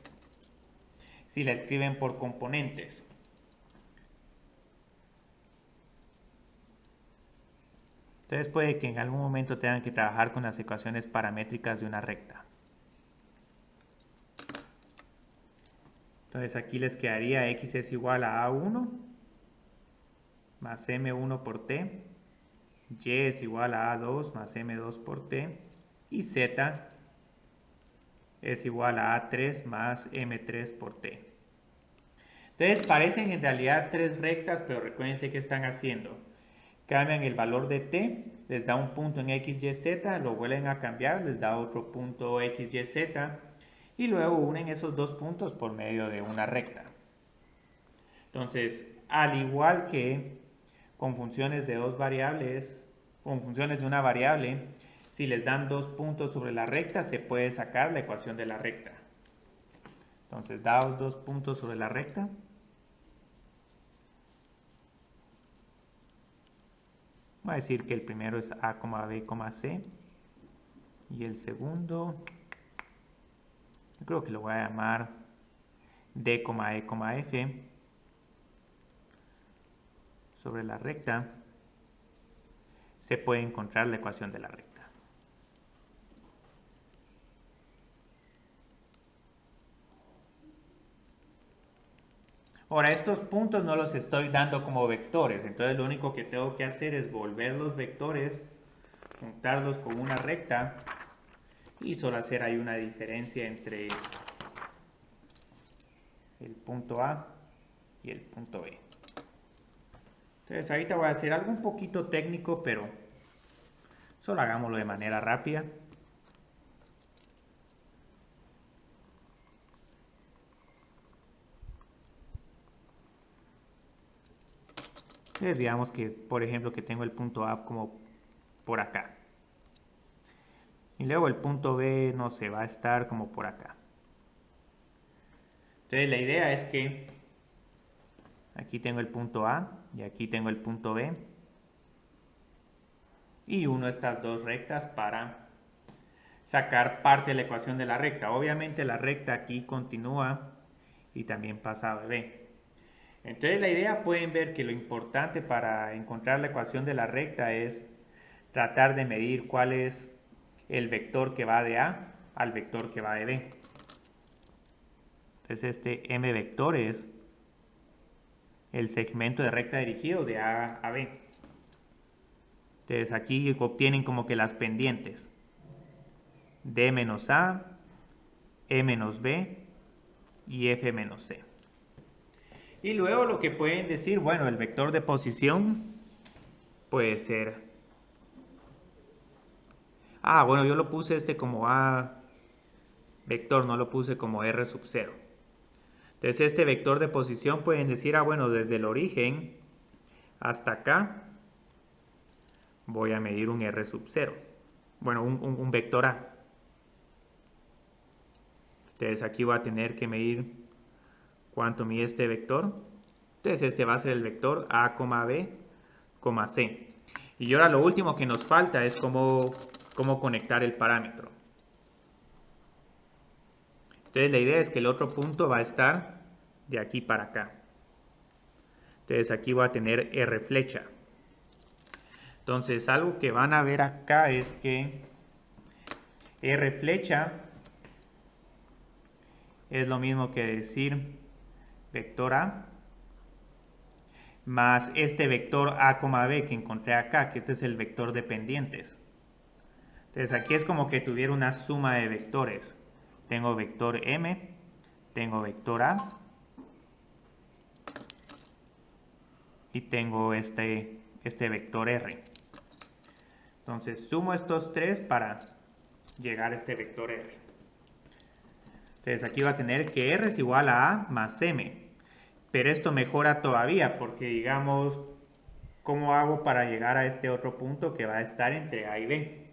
[SPEAKER 1] si la escriben por componentes. Entonces puede que en algún momento tengan que trabajar con las ecuaciones paramétricas de una recta. Entonces aquí les quedaría x es igual a A1 más M1 por T, y es igual a A2 más M2 por T, y z es igual a A3 más M3 por T. Entonces parecen en realidad tres rectas, pero recuérdense qué están haciendo. Cambian el valor de t, les da un punto en x, y, z, lo vuelven a cambiar, les da otro punto x, y, z, y luego unen esos dos puntos por medio de una recta. Entonces, al igual que con funciones de dos variables, con funciones de una variable, si les dan dos puntos sobre la recta, se puede sacar la ecuación de la recta. Entonces, dados dos puntos sobre la recta, voy a decir que el primero es A, B, C, y el segundo, yo creo que lo voy a llamar D, E, F. Sobre la recta se puede encontrar la ecuación de la recta. Ahora, estos puntos no los estoy dando como vectores, entonces lo único que tengo que hacer es volver los vectores, juntarlos con una recta y solo hacer ahí una diferencia entre el punto A y el punto B. Entonces ahorita voy a hacer algo un poquito técnico, pero solo hagámoslo de manera rápida. Entonces digamos que, por ejemplo, que tengo el punto A como por acá. Y luego el punto B, no sé, va a estar como por acá. Entonces la idea es que aquí tengo el punto A y aquí tengo el punto B. Y uno estas dos rectas para sacar parte de la ecuación de la recta. Obviamente la recta aquí continúa y también pasa a B. Entonces la idea, pueden ver que lo importante para encontrar la ecuación de la recta es tratar de medir cuál es el vector que va de A al vector que va de B. Entonces este M vector es el segmento de recta dirigido de A a B. Entonces aquí obtienen como que las pendientes. D menos A, E menos B y F menos C. Y luego lo que pueden decir, bueno, el vector de posición puede ser... bueno, yo lo puse como A vector, no lo puse como R sub 0. Entonces este vector de posición pueden decir, bueno, desde el origen hasta acá voy a medir un R sub 0. Bueno, un vector A. Entonces aquí voy a tener que medir cuánto mide este vector. Entonces este va a ser el vector A, B, C. Y ahora lo último que nos falta es cómo conectar el parámetro. Entonces la idea es que el otro punto va a estar de aquí para acá. Entonces aquí voy a tener R flecha. Entonces algo que van a ver acá es que R flecha es lo mismo que decir vector A más este vector A, B que encontré acá, que este es el vector de pendientes. Entonces aquí es como que tuviera una suma de vectores. Tengo vector M, tengo vector A y tengo este vector R. Entonces sumo estos tres para llegar a este vector R. Entonces aquí va a tener que R es igual a A más M. Pero esto mejora todavía porque digamos, ¿cómo hago para llegar a este otro punto que va a estar entre A y B?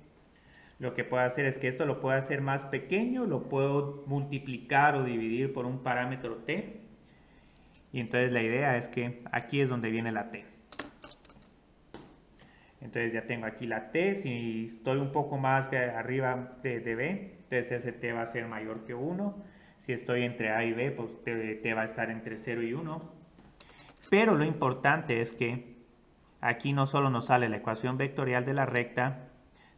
[SPEAKER 1] Lo que puedo hacer es que esto lo puedo hacer más pequeño, lo puedo multiplicar o dividir por un parámetro t. Y entonces la idea es que aquí es donde viene la t. Entonces ya tengo aquí la t, si estoy un poco más arriba de b, entonces ese t va a ser mayor que 1. Si estoy entre a y b, pues t va a estar entre 0 y 1. Pero lo importante es que aquí no solo nos sale la ecuación vectorial de la recta,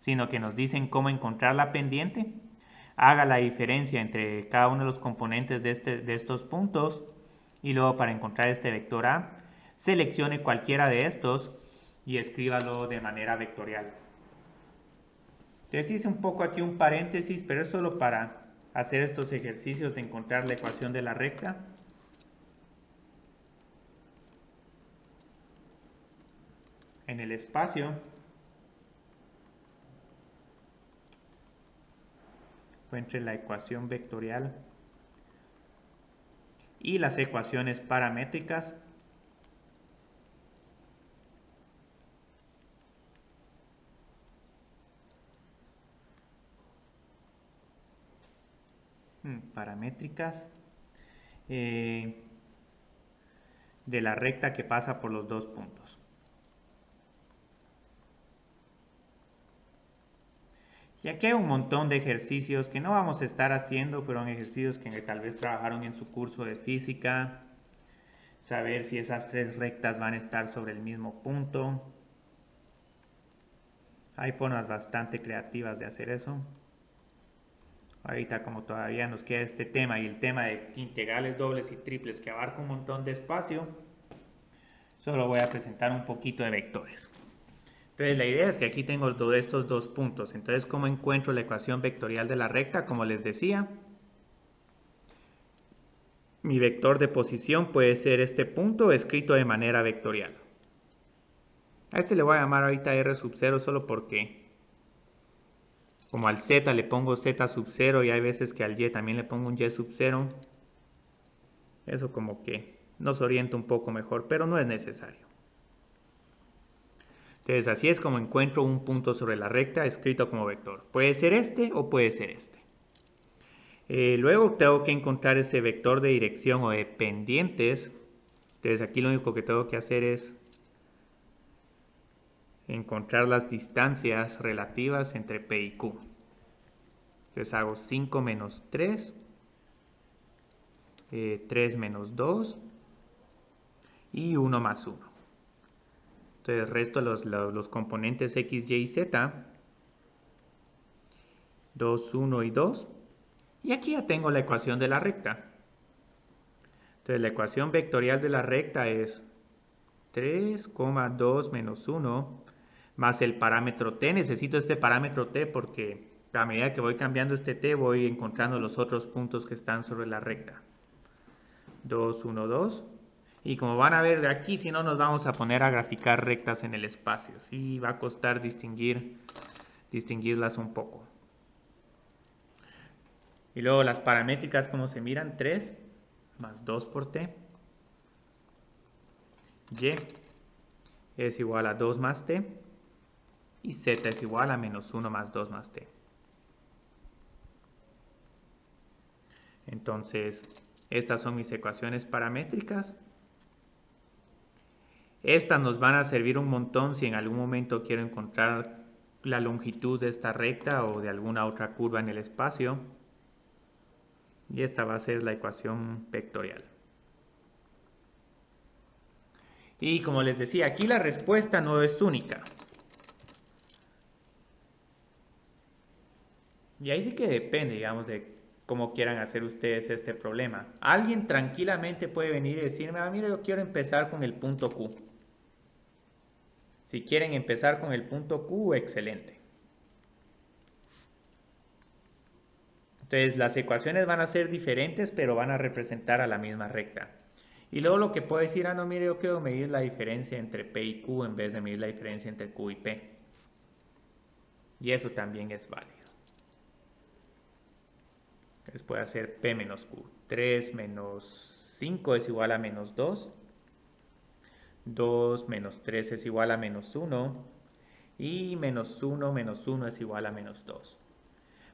[SPEAKER 1] sino que nos dicen cómo encontrar la pendiente, haga la diferencia entre cada uno de los componentes de estos puntos y luego para encontrar este vector A, seleccione cualquiera de estos y escríbalo de manera vectorial. Entonces hice un poco aquí un paréntesis, pero es solo para hacer estos ejercicios de encontrar la ecuación de la recta. En el espacio encuentre la ecuación vectorial y las ecuaciones paramétricas. Paramétricas de la recta que pasa por los dos puntos. Y aquí hay un montón de ejercicios que no vamos a estar haciendo, pero son ejercicios que tal vez trabajaron en su curso de física. Saber si esas tres rectas van a estar sobre el mismo punto. Hay formas bastante creativas de hacer eso. Ahorita como todavía nos queda este tema y el tema de integrales dobles y triples que abarca un montón de espacio, solo voy a presentar un poquito de vectores. Entonces la idea es que aquí tengo estos dos puntos. Entonces, ¿cómo encuentro la ecuación vectorial de la recta? Como les decía, mi vector de posición puede ser este punto escrito de manera vectorial. A este le voy a llamar ahorita R sub 0 solo porque como al Z le pongo Z sub 0 y hay veces que al Y también le pongo un Y sub 0. Eso como que nos orienta un poco mejor, pero no es necesario. Entonces así es como encuentro un punto sobre la recta escrito como vector. Puede ser este o puede ser este. Luego tengo que encontrar ese vector de dirección o de pendientes. Entonces aquí lo único que tengo que hacer es encontrar las distancias relativas entre P y Q. Entonces hago 5 menos 3, 3 menos 2 y 1 más 1. Entonces resto los componentes X, Y y Z. 2, 1 y 2. Y aquí ya tengo la ecuación de la recta. Entonces la ecuación vectorial de la recta es 3,2 menos 1 más el parámetro t. Necesito este parámetro t porque a medida que voy cambiando este t voy encontrando los otros puntos que están sobre la recta. 2, 1, 2. Y como van a ver aquí, si no nos vamos a poner a graficar rectas en el espacio. Sí va a costar distinguirlas un poco. Y luego las paramétricas, como se miran, 3 más 2 por t. Y es igual a 2 más t. Y z es igual a menos 1 más 2 más t. Entonces, estas son mis ecuaciones paramétricas. Estas nos van a servir un montón si en algún momento quiero encontrar la longitud de esta recta o de alguna otra curva en el espacio. Y esta va a ser la ecuación vectorial. Y como les decía, aquí la respuesta no es única. Y ahí sí que depende, digamos, de cómo quieran hacer ustedes este problema. Alguien tranquilamente puede venir y decirme, mira, yo quiero empezar con el punto Q. Si quieren empezar con el punto Q, excelente. Entonces las ecuaciones van a ser diferentes, pero van a representar a la misma recta. Y luego lo que puedo decir, no, mire, yo quiero medir la diferencia entre P y Q en vez de medir la diferencia entre Q y P. Y eso también es válido. Entonces puede hacer P menos Q. 3 menos 5 es igual a menos 2. 2 menos 3 es igual a menos 1. Y menos 1 es igual a menos 2.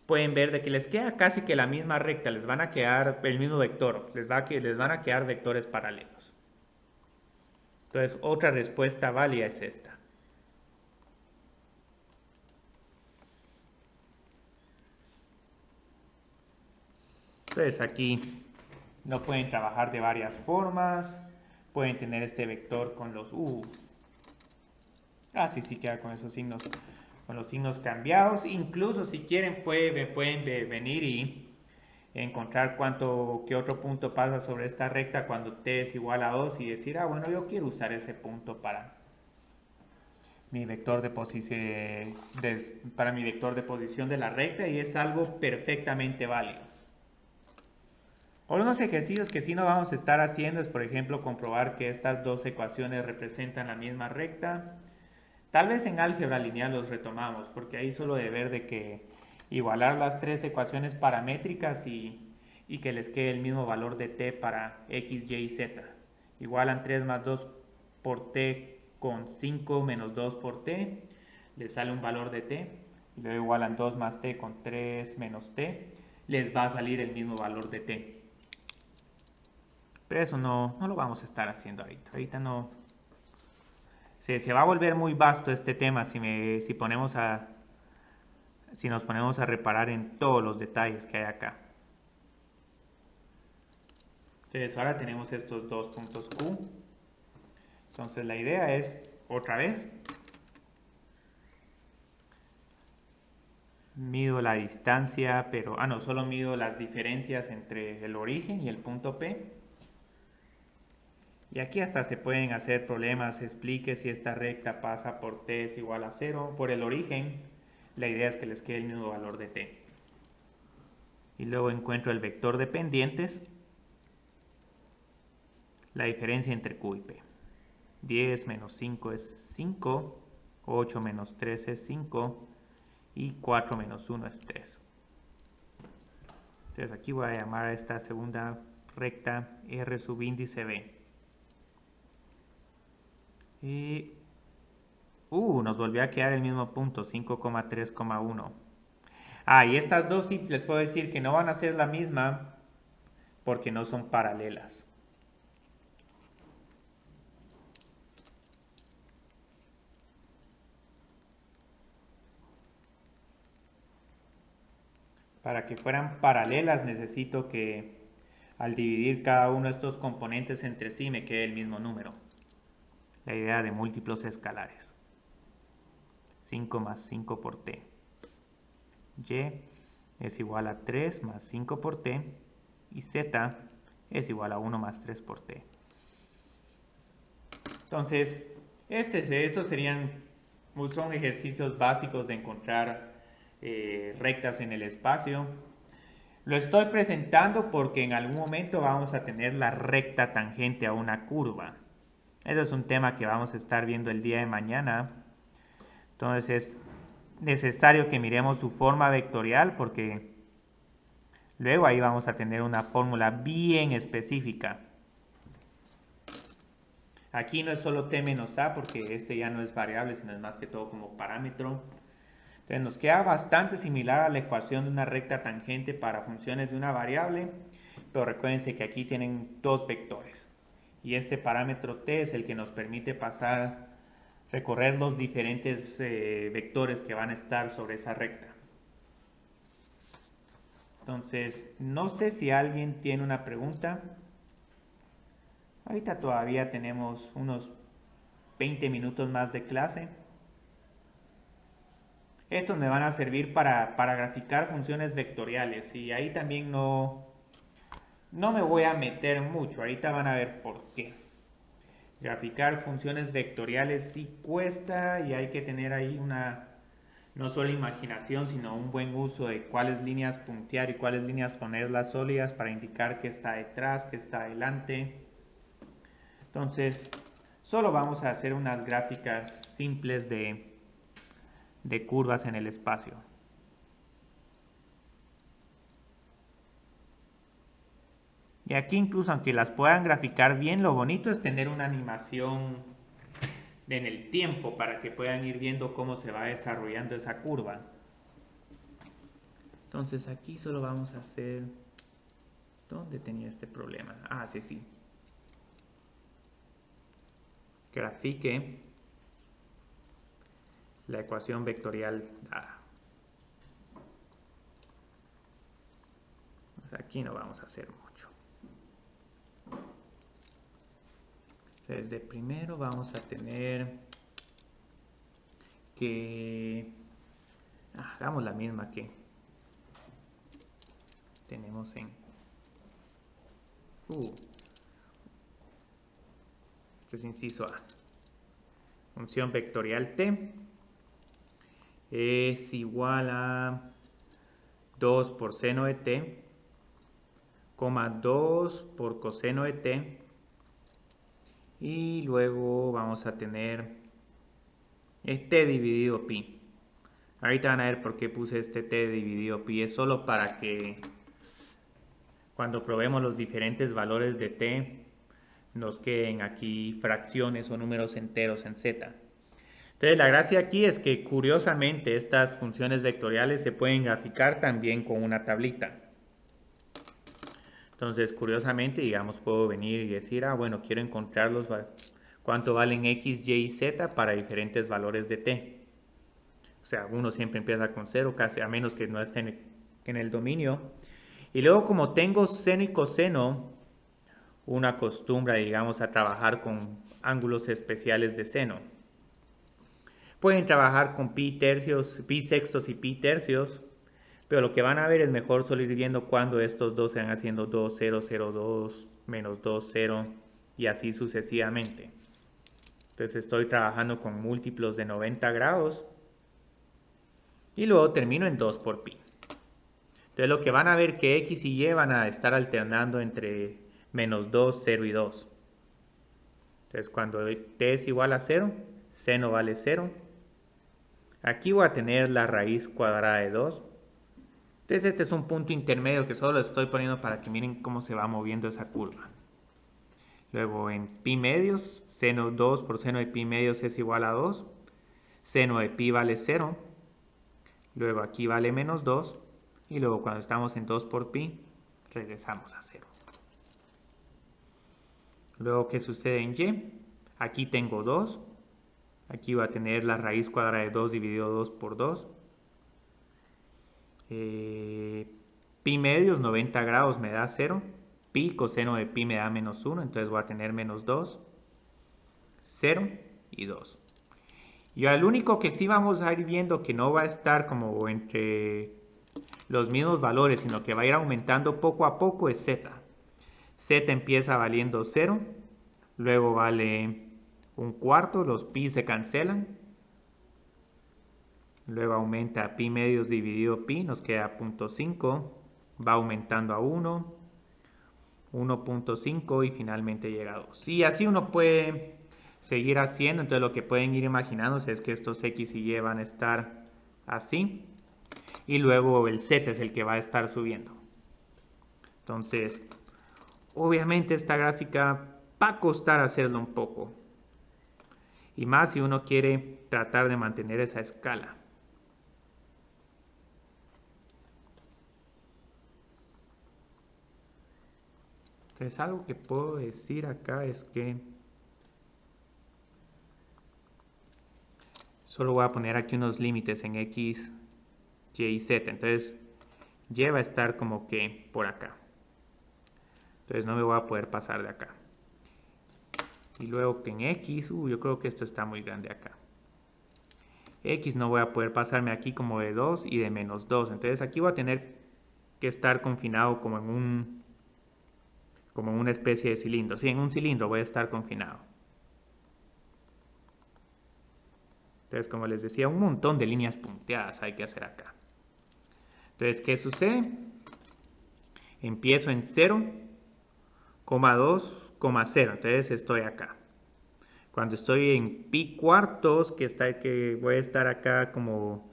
[SPEAKER 1] Pueden ver de que les queda casi que la misma recta, les van a quedar el mismo vector, les van a quedar vectores paralelos. Entonces, otra respuesta válida es esta. Entonces, aquí lo pueden trabajar de varias formas. Pueden tener este vector con los sí queda con esos signos, con los signos cambiados. Incluso si quieren pueden venir y encontrar qué otro punto pasa sobre esta recta cuando t es igual a 2 y decir, bueno, yo quiero usar ese punto para mi vector de posición de la recta, y es algo perfectamente válido. Unos ejercicios que sí no vamos a estar haciendo es, por ejemplo, comprobar que estas dos ecuaciones representan la misma recta. Tal vez en álgebra lineal los retomamos, porque ahí solo de ver de que igualar las tres ecuaciones paramétricas y que les quede el mismo valor de t para x, y y z. Igualan 3 más 2 por t con 5 menos 2 por t, les sale un valor de t. Y luego igualan 2 más t con 3 menos t, les va a salir el mismo valor de t. Pero eso no lo vamos a estar haciendo ahorita. Ahorita no. Se va a volver muy vasto este tema si nos ponemos a reparar en todos los detalles que hay acá. Entonces ahora tenemos estos dos puntos Q. Entonces la idea es, otra vez, mido la distancia, pero, solo mido las diferencias entre el origen y el punto P. Y aquí hasta se pueden hacer problemas, explique si esta recta pasa por t es igual a 0, por el origen. La idea es que les quede el mismo valor de t. Y luego encuentro el vector de pendientes, la diferencia entre Q y P. 10 menos 5 es 5, 8 menos 3 es 5 y 4 menos 1 es 3. Entonces aquí voy a llamar a esta segunda recta R subíndice B. Y Nos volvió a quedar el mismo punto, 5,3,1. Y estas dos sí les puedo decir que no van a ser la misma porque no son paralelas. Para que fueran paralelas necesito que al dividir cada uno de estos componentes entre sí me quede el mismo número. La idea de múltiplos escalares. 5 más 5 por t. Y es igual a 3 más 5 por t. Y z es igual a 1 más 3 por t. Entonces, estos son ejercicios básicos de encontrar rectas en el espacio. Lo estoy presentando porque en algún momento vamos a tener la recta tangente a una curva. Eso es un tema que vamos a estar viendo el día de mañana. Entonces es necesario que miremos su forma vectorial porque luego ahí vamos a tener una fórmula bien específica. Aquí no es solo t menos a porque este ya no es variable, sino es más que todo como parámetro. Entonces nos queda bastante similar a la ecuación de una recta tangente para funciones de una variable, pero recuérdense que aquí tienen dos vectores. Y este parámetro t es el que nos permite recorrer los diferentes vectores que van a estar sobre esa recta. Entonces, no sé si alguien tiene una pregunta. Ahorita todavía tenemos unos 20 minutos más de clase. Estos me van a servir para graficar funciones vectoriales y ahí también no me voy a meter mucho. Ahorita van a ver por qué. Graficar funciones vectoriales sí cuesta y hay que tener ahí no solo imaginación, sino un buen uso de cuáles líneas puntear y cuáles líneas ponerlas sólidas para indicar qué está detrás, qué está adelante. Entonces, solo vamos a hacer unas gráficas simples de curvas en el espacio. Y aquí incluso aunque las puedan graficar bien, lo bonito es tener una animación en el tiempo para que puedan ir viendo cómo se va desarrollando esa curva. Entonces aquí solo vamos a hacer... ¿Dónde tenía este problema? Sí. Grafique la ecuación vectorial dada. Pues aquí no vamos a hacer mucho. Desde primero vamos a tener que... hagamos la misma que tenemos en... este es inciso A. Función vectorial t es igual a 2 por seno de t, 2 por coseno de t, y luego vamos a tener t dividido pi. Ahorita van a ver por qué puse este t dividido pi. Es solo para que cuando probemos los diferentes valores de t nos queden aquí fracciones o números enteros en z. Entonces la gracia aquí es que curiosamente estas funciones vectoriales se pueden graficar también con una tablita. Entonces curiosamente, digamos, puedo venir y decir, bueno, quiero encontrar cuánto valen x, y y z para diferentes valores de t. O sea, uno siempre empieza con 0, casi a menos que no esté en el dominio. Y luego como tengo seno y coseno, uno acostumbra, digamos, a trabajar con ángulos especiales de seno. Pueden trabajar con pi tercios, pi sextos y pi tercios, pero lo que van a ver es mejor solo ir viendo cuando estos dos se van haciendo 2, 0, 0, 2, menos 2, 0 y así sucesivamente. Entonces estoy trabajando con múltiplos de 90 grados y luego termino en 2 por pi. Entonces lo que van a ver que x y y van a estar alternando entre menos 2, 0 y 2. Entonces cuando t es igual a 0, seno vale 0. Aquí voy a tener la raíz cuadrada de 2. Entonces este es un punto intermedio que solo estoy poniendo para que miren cómo se va moviendo esa curva. Luego en pi medios, seno 2 por seno de pi medios es igual a 2. Seno de pi vale 0. Luego aquí vale menos 2. Y luego cuando estamos en 2 por pi, regresamos a 0. Luego, ¿qué sucede en y? Aquí tengo 2. Aquí va a tener la raíz cuadrada de 2 dividido 2 por 2. Pi medios, 90 grados me da 0. Pi coseno de pi me da menos 1. Entonces voy a tener menos 2, 0 y 2. Y al único que sí vamos a ir viendo que no va a estar como entre los mismos valores, sino que va a ir aumentando poco a poco es z. Z empieza valiendo 0. Luego vale un cuarto, los pi se cancelan. Luego aumenta pi medios dividido pi, nos queda 0.5. Va aumentando a 1, 1.5 y finalmente llega a 2. Y así uno puede seguir haciendo. Entonces lo que pueden ir imaginándose es que estos x y y van a estar así. Y luego el z es el que va a estar subiendo. Entonces, obviamente esta gráfica va a costar hacerlo un poco. Y más si uno quiere tratar de mantener esa escala. Entonces algo que puedo decir acá es que solo voy a poner aquí unos límites en x, y y z. Entonces y va a estar como que por acá. Entonces no me voy a poder pasar de acá. Y luego que en x, yo creo que esto está muy grande acá. X no voy a poder pasarme aquí como de 2 y de menos 2. Entonces aquí voy a tener que estar confinado como en una especie de cilindro. Sí, en un cilindro voy a estar confinado. Entonces, como les decía, un montón de líneas punteadas hay que hacer acá. Entonces, ¿qué sucede? Empiezo en 0, 2, 0. Entonces estoy acá. Cuando estoy en pi cuartos, que voy a estar acá como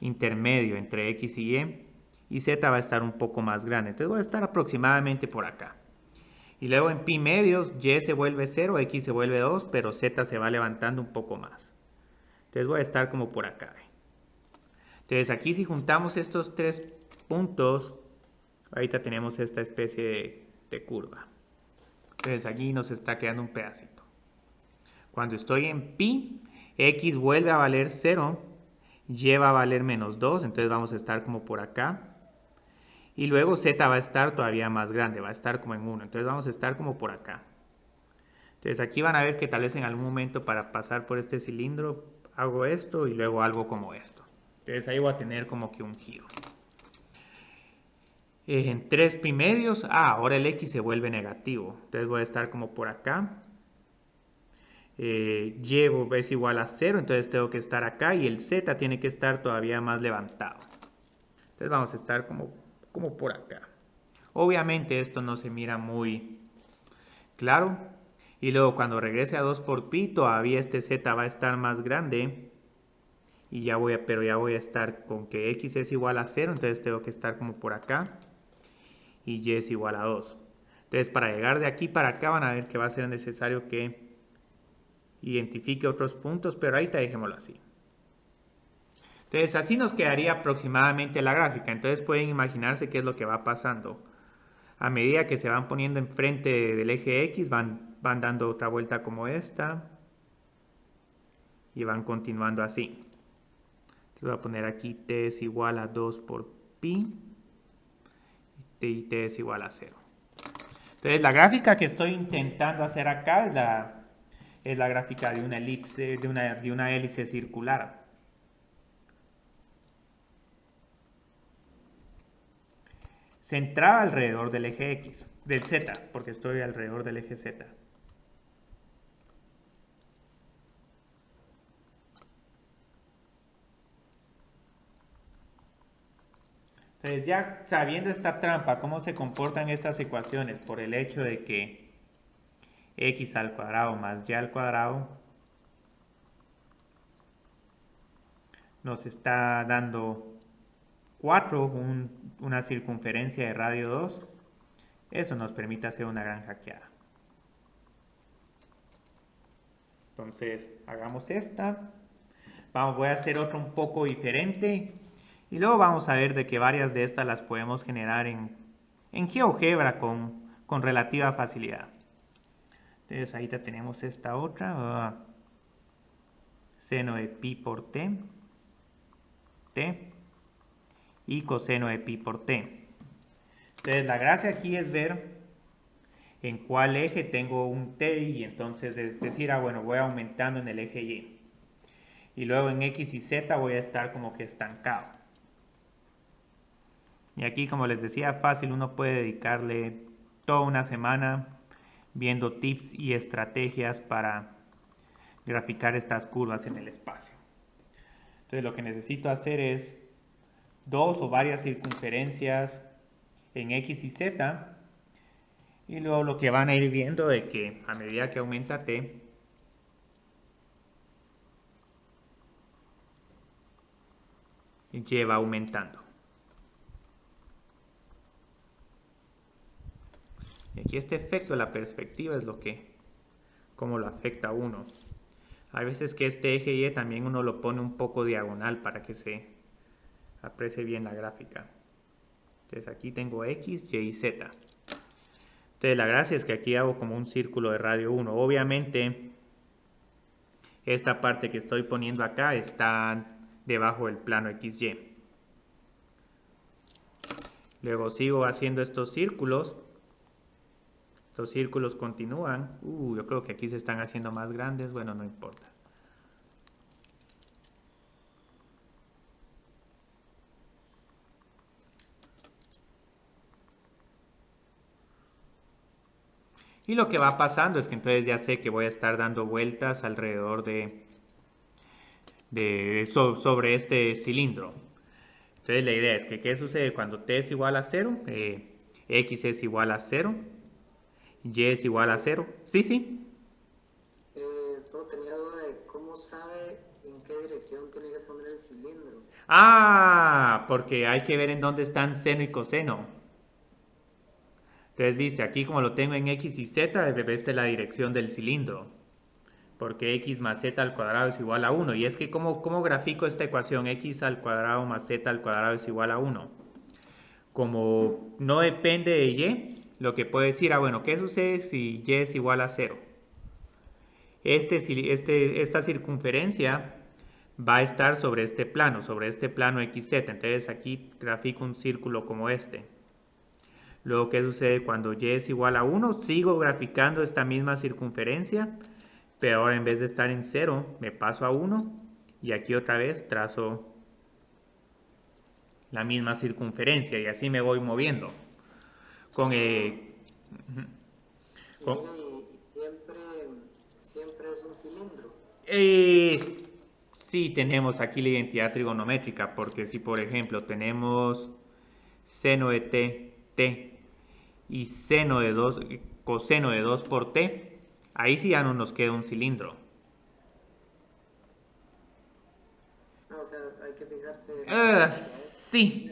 [SPEAKER 1] intermedio entre x y z va a estar un poco más grande. Entonces voy a estar aproximadamente por acá. Y luego en pi medios, y se vuelve 0, x se vuelve 2, pero z se va levantando un poco más. Entonces voy a estar como por acá. Entonces aquí si juntamos estos tres puntos, ahorita tenemos esta especie de curva. Entonces aquí nos está quedando un pedacito. Cuando estoy en pi, x vuelve a valer 0, y va a valer menos 2, entonces vamos a estar como por acá. Y luego z va a estar todavía más grande, va a estar como en 1, entonces vamos a estar como por acá. Entonces aquí van a ver que tal vez en algún momento para pasar por este cilindro hago esto y luego algo como esto. Entonces ahí voy a tener como que un giro. En 3 pi medios, ahora el x se vuelve negativo. Entonces voy a estar como por acá. Y es igual a 0, entonces tengo que estar acá y el z tiene que estar todavía más levantado. Entonces vamos a estar como por acá. Obviamente esto no se mira muy claro. Y luego cuando regrese a 2 por pi, todavía este z va a estar más grande. Y pero ya voy a estar con que x es igual a 0, entonces tengo que estar como por acá. Y y es igual a 2. Entonces para llegar de aquí para acá van a ver que va a ser necesario que identifique otros puntos, pero ahorita dejémoslo así. Entonces así nos quedaría aproximadamente la gráfica. Entonces pueden imaginarse qué es lo que va pasando. A medida que se van poniendo enfrente del eje X, van dando otra vuelta como esta. Y van continuando así. Entonces voy a poner aquí t es igual a 2 por pi. Y t es igual a 0. Entonces la gráfica que estoy intentando hacer acá es la gráfica de una elipse, de una hélice circular. Centrada alrededor del eje X, del Z, porque estoy alrededor del eje Z. Entonces ya sabiendo esta trampa, cómo se comportan estas ecuaciones por el hecho de que x al cuadrado más y al cuadrado nos está dando 4, una circunferencia de radio 2, eso nos permite hacer una gran hackeada. Entonces hagamos esta. voy a hacer otro un poco diferente. Y luego vamos a ver de que varias de estas las podemos generar en GeoGebra con relativa facilidad. Entonces ahí ya tenemos esta otra. Seno de pi por t. Y coseno de pi por t. Entonces la gracia aquí es ver en cuál eje tengo un t y entonces es decir, bueno, voy aumentando en el eje y. Y luego en x y z voy a estar como que estancado. Y aquí, como les decía, fácil, uno puede dedicarle toda una semana viendo tips y estrategias para graficar estas curvas en el espacio. Entonces lo que necesito hacer es dos o varias circunferencias en x y z, y luego lo que van a ir viendo es que a medida que aumenta t, y va aumentando. Y aquí este efecto de la perspectiva es cómo lo afecta a uno. Hay veces que este eje y también uno lo pone un poco diagonal para que se aprecie bien la gráfica. Entonces aquí tengo x, y z. Entonces la gracia es que aquí hago como un círculo de radio 1. Obviamente esta parte que estoy poniendo acá está debajo del plano XY. Luego sigo haciendo estos círculos. Estos círculos continúan. Yo creo que aquí se están haciendo más grandes. Bueno, no importa. Y lo que va pasando es que entonces ya sé que voy a estar dando vueltas alrededor sobre este cilindro. Entonces la idea es que ¿qué sucede cuando t es igual a 0? X es igual a 0. Y es igual a 0. Sí, sí.
[SPEAKER 2] Solo tenía duda de cómo sabe en qué dirección tiene que poner el cilindro.
[SPEAKER 1] Porque hay que ver en dónde están seno y coseno. Entonces, viste, aquí como lo tengo en x y z, esta es la dirección del cilindro. Porque x más z al cuadrado es igual a 1. Y es que, ¿cómo grafico esta ecuación? X al cuadrado más z al cuadrado es igual a 1. Como no depende de y, lo que puedo decir, bueno, ¿qué sucede si y es igual a 0? Esta circunferencia va a estar sobre este plano XZ. Entonces aquí grafico un círculo como este. Luego, ¿qué sucede cuando y es igual a 1? Sigo graficando esta misma circunferencia, pero ahora en vez de estar en 0, me paso a 1 y aquí otra vez trazo la misma circunferencia y así me voy moviendo. Con, con
[SPEAKER 2] siempre es un cilindro.
[SPEAKER 1] Sí, tenemos aquí la identidad trigonométrica, porque si por ejemplo tenemos seno de t y coseno de 2 por t, ahí sí ya no nos queda un cilindro.
[SPEAKER 2] No, o sea, hay que fijarse.
[SPEAKER 1] Sí.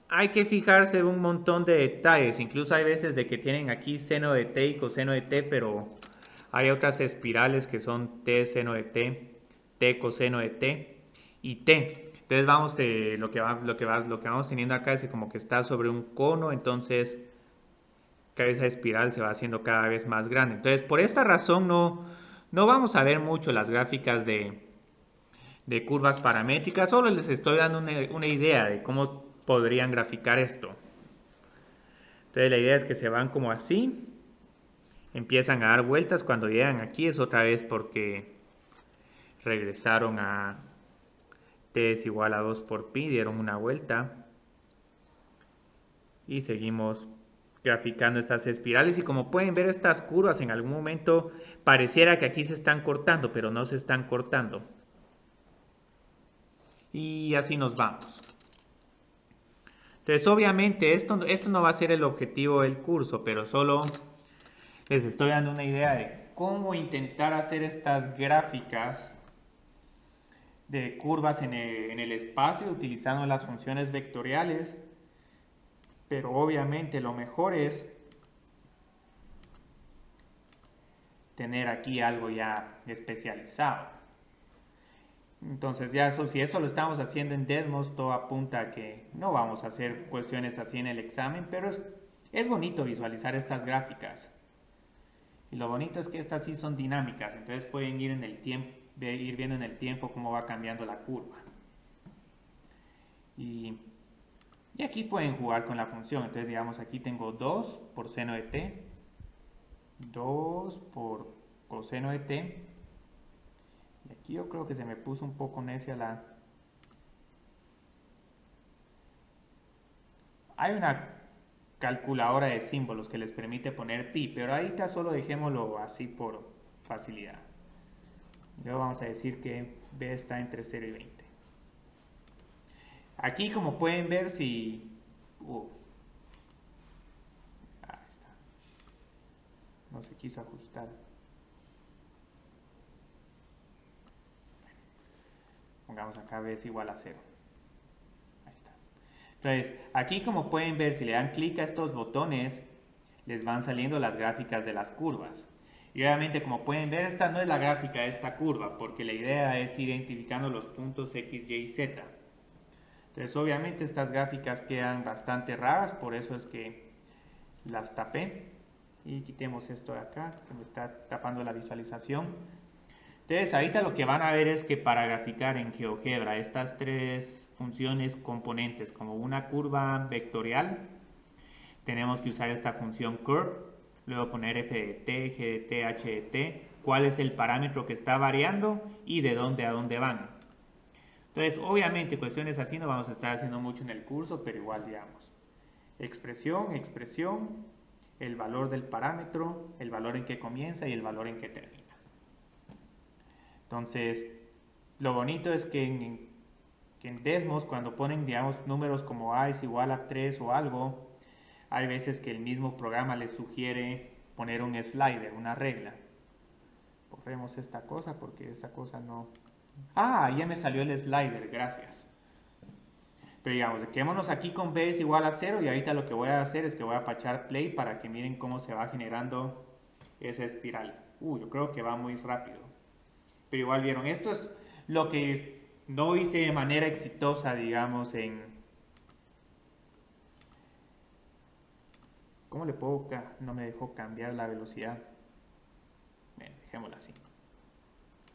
[SPEAKER 1] Hay que fijarse en un montón de detalles. Incluso hay veces de que tienen aquí seno de t y coseno de t, pero hay otras espirales que son t seno de t coseno de t y t. Entonces lo que vamos teniendo acá es como que está sobre un cono, entonces esa espiral se va haciendo cada vez más grande. Entonces por esta razón no vamos a ver mucho las gráficas de curvas paramétricas, solo les estoy dando una idea de cómo podrían graficar esto. Entonces la idea es que se van como así, empiezan a dar vueltas, cuando llegan aquí es otra vez porque regresaron a t es igual a 2 por pi, dieron una vuelta y seguimos graficando estas espirales y como pueden ver estas curvas en algún momento pareciera que aquí se están cortando, pero no se están cortando. Y así nos vamos. Entonces obviamente esto no va a ser el objetivo del curso, pero solo les estoy dando una idea de cómo intentar hacer estas gráficas de curvas en el espacio utilizando las funciones vectoriales, pero obviamente lo mejor es tener aquí algo ya especializado. Entonces ya si esto lo estamos haciendo en Desmos, todo apunta a que no vamos a hacer cuestiones así en el examen, pero es bonito visualizar estas gráficas. Y lo bonito es que estas sí son dinámicas, entonces pueden ir en el tiempo, ir viendo en el tiempo cómo va cambiando la curva. Y aquí pueden jugar con la función, entonces digamos aquí tengo 2 por seno de t, 2 por coseno de t, y aquí yo creo que se me puso un poco necia la... Hay una calculadora de símbolos que les permite poner pi, pero ahorita solo dejémoslo así por facilidad. Luego vamos a decir que b está entre 0 y 20. Aquí como pueden ver si... ahí está. No se quiso ajustar. Pongamos acá b es igual a 0. Ahí está. Entonces, aquí como pueden ver, si le dan clic a estos botones, les van saliendo las gráficas de las curvas. Y obviamente, como pueden ver, esta no es la gráfica de esta curva, porque la idea es ir identificando los puntos X, Y y Z. Entonces, obviamente, estas gráficas quedan bastante raras, por eso es que las tapé. Y quitemos esto de acá, que me está tapando la visualización. Entonces, ahorita lo que van a ver es que para graficar en GeoGebra estas tres funciones componentes como una curva vectorial, tenemos que usar esta función curve, luego poner f de t, g de t, h de t, cuál es el parámetro que está variando y de dónde a dónde van. Entonces, obviamente, cuestiones así no vamos a estar haciendo mucho en el curso, pero igual, digamos, expresión, expresión, el valor del parámetro, el valor en que comienza y el valor en que termina. Entonces, lo bonito es que en Desmos, cuando ponen, digamos, números como a es igual a 3 o algo, hay veces que el mismo programa les sugiere poner un slider, una regla. Borremos esta cosa porque esta cosa no... Ah, ya me salió el slider, gracias. Pero digamos, quedémonos aquí con b es igual a 0 y ahorita lo que voy a hacer es que voy a pachar play para que miren cómo se va generando esa espiral. Yo creo que va muy rápido. Pero igual vieron, esto es lo que no hice de manera exitosa, digamos, en... ¿Cómo le puedo? No me dejó cambiar la velocidad. Bueno, dejémoslo así.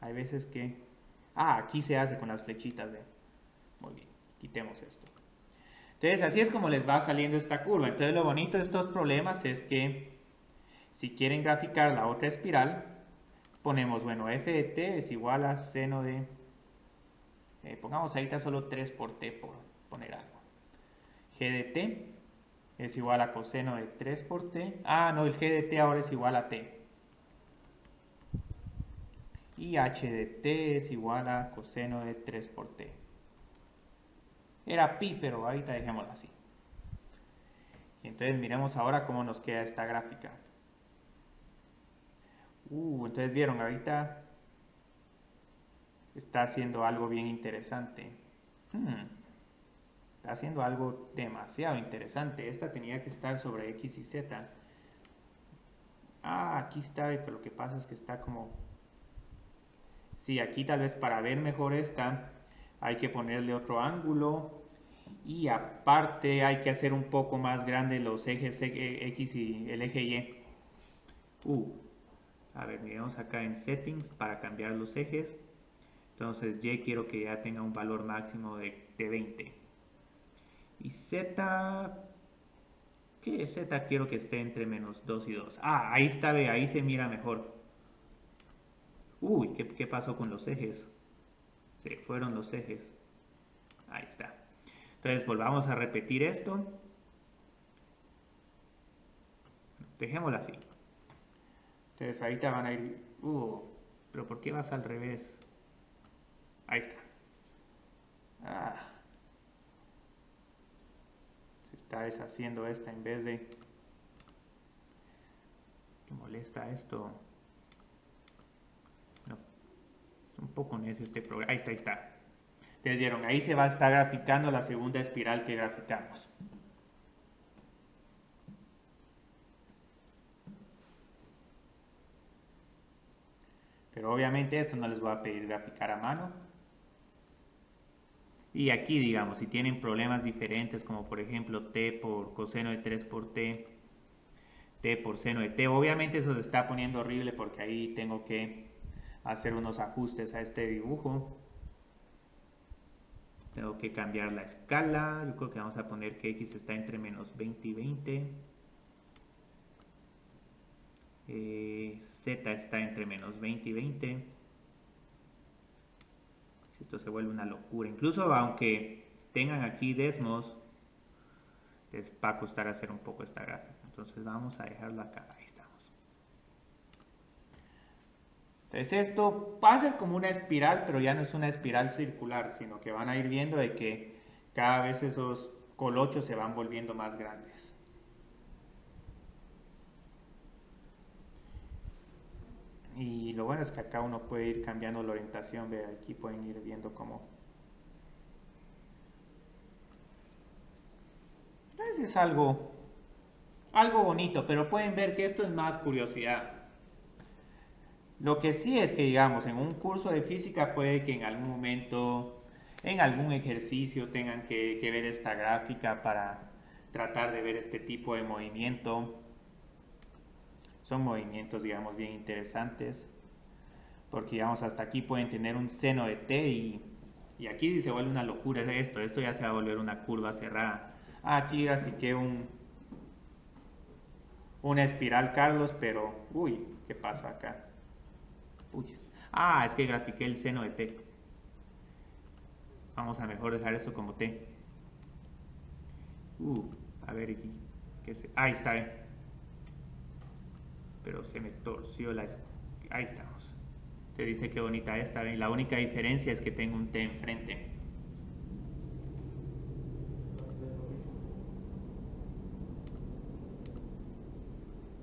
[SPEAKER 1] Hay veces que... aquí se hace con las flechitas. Muy bien, quitemos esto. Entonces, así es como les va saliendo esta curva. Entonces, lo bonito de estos problemas es que si quieren graficar la otra espiral, ponemos, bueno, f de t es igual a seno de... pongamos ahorita solo 3 por t por poner algo. G de t es igual a coseno de 3 por t. No, el g de t ahora es igual a t. Y h de t es igual a coseno de 3 por t. Era pi, pero ahorita dejémoslo así. Y entonces miremos ahora cómo nos queda esta gráfica. Entonces vieron, ahorita está haciendo algo bien interesante. Está haciendo algo demasiado interesante. Esta tenía que estar sobre X y Z. Aquí está, pero lo que pasa es que está como... Sí, aquí tal vez para ver mejor esta hay que ponerle otro ángulo. Y aparte hay que hacer un poco más grande los ejes X y el eje Y. A ver, miremos acá en Settings para cambiar los ejes. Entonces Y quiero que ya tenga un valor máximo de 20. Y Z... ¿Qué es Z? Quiero que esté entre menos 2 y 2. Ahí está, ve, ahí se mira mejor. ¿Qué pasó con los ejes? Se fueron los ejes. Ahí está. Entonces volvamos a repetir esto. Dejémoslo así. Entonces ahorita van a ir... pero ¿por qué vas al revés? Ahí está. Se está deshaciendo esta en vez de... ¿Qué molesta esto? No. Es un poco necio este programa. Ahí está. Ustedes vieron, ahí se va a estar graficando la segunda espiral que graficamos. Pero obviamente esto no les voy a pedir graficar a mano. Y aquí, digamos, si tienen problemas diferentes, como por ejemplo t por coseno de 3 por t, t por seno de t, obviamente eso se está poniendo horrible porque ahí tengo que hacer unos ajustes a este dibujo. Tengo que cambiar la escala. Yo creo que vamos a poner que x está entre menos 20 y 20. Z está entre menos 20 y 20. Esto se vuelve una locura. Incluso aunque tengan aquí desmos, les va a costar hacer un poco esta gráfica. Entonces vamos a dejarlo acá. Ahí estamos. Entonces esto va a ser como una espiral, pero ya no es una espiral circular, sino que van a ir viendo de que cada vez esos colochos se van volviendo más grandes. Y lo bueno es que acá uno puede ir cambiando la orientación. Ve, aquí pueden ir viendo cómo. Entonces es algo bonito, pero pueden ver que esto es más curiosidad. Lo que sí es que, digamos, en un curso de física puede que en algún momento, en algún ejercicio, tengan que ver esta gráfica para tratar de ver este tipo de movimiento. Son movimientos, digamos, bien interesantes, porque, digamos, hasta aquí pueden tener un seno de t y aquí sí se vuelve una locura esto ya se va a volver una curva cerrada. Aquí grafiqué una espiral, Carlos, pero, uy, ¿qué pasó acá? Uy. Es que grafiqué el seno de t. Vamos a mejor dejar esto como t. A ver aquí. Ahí está, Pero se me torció la... Ahí estamos. Te dice qué bonita esta, ¿ven? La única diferencia es que tengo un t enfrente.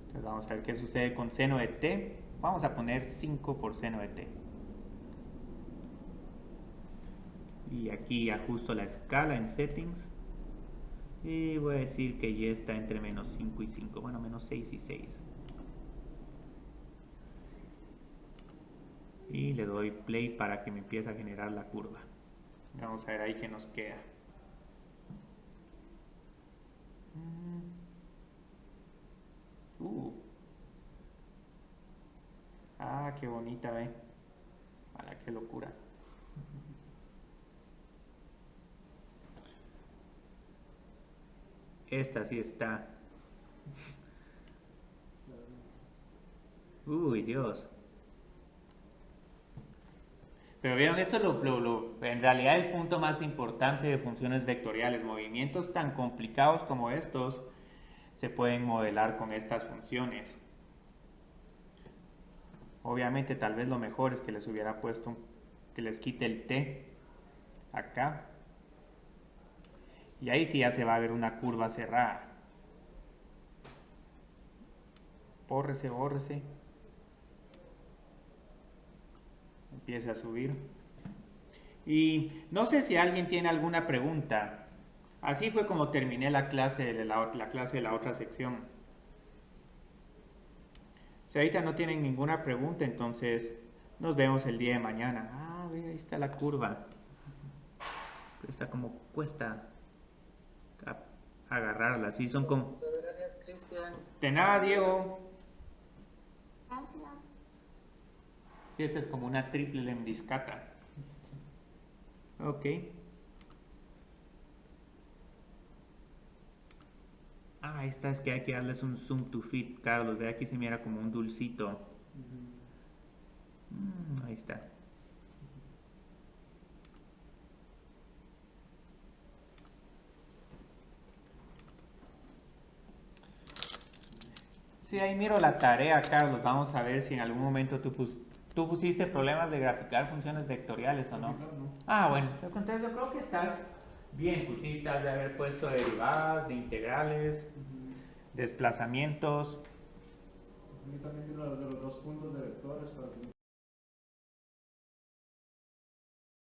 [SPEAKER 1] Entonces vamos a ver qué sucede con seno de t. Vamos a poner 5 por seno de t. Y aquí ajusto la escala en settings. Y voy a decir que y está entre menos 5 y 5. Bueno, menos 6 y 6. Y le doy play para que me empiece a generar la curva. Vamos a ver ahí qué nos queda. Qué bonita, qué locura. Esta sí está. Uy, Dios. Pero vieron, esto en realidad el punto más importante de funciones vectoriales. Movimientos tan complicados como estos se pueden modelar con estas funciones. Obviamente tal vez lo mejor es que les hubiera puesto, que les quite el t acá. Y ahí sí ya se va a ver una curva cerrada. Bórrese, bórrese. Empieza a subir. Y no sé si alguien tiene alguna pregunta. Así fue como terminé la clase de la otra sección. Si ahorita no tienen ninguna pregunta, entonces nos vemos el día de mañana. Ve, ahí está la curva. Pero está como cuesta agarrarla. Así son como...
[SPEAKER 2] Muchas gracias, Cristian.
[SPEAKER 1] De nada, Diego.
[SPEAKER 3] Gracias.
[SPEAKER 1] Sí, esta es como una triple lemniscata. Ok. Esta es que hay que darles un zoom to fit, Carlos. Ve, aquí se mira como un dulcito. Ahí está. Sí, ahí miro la tarea, Carlos. Vamos a ver si en algún momento tú pusiste problemas de graficar funciones vectoriales o no. Bueno, entonces yo creo que estás bien. Pusiste de haber puesto derivadas, de integrales, desplazamientos.
[SPEAKER 4] Yo también miro las de los 2 puntos de vectores para que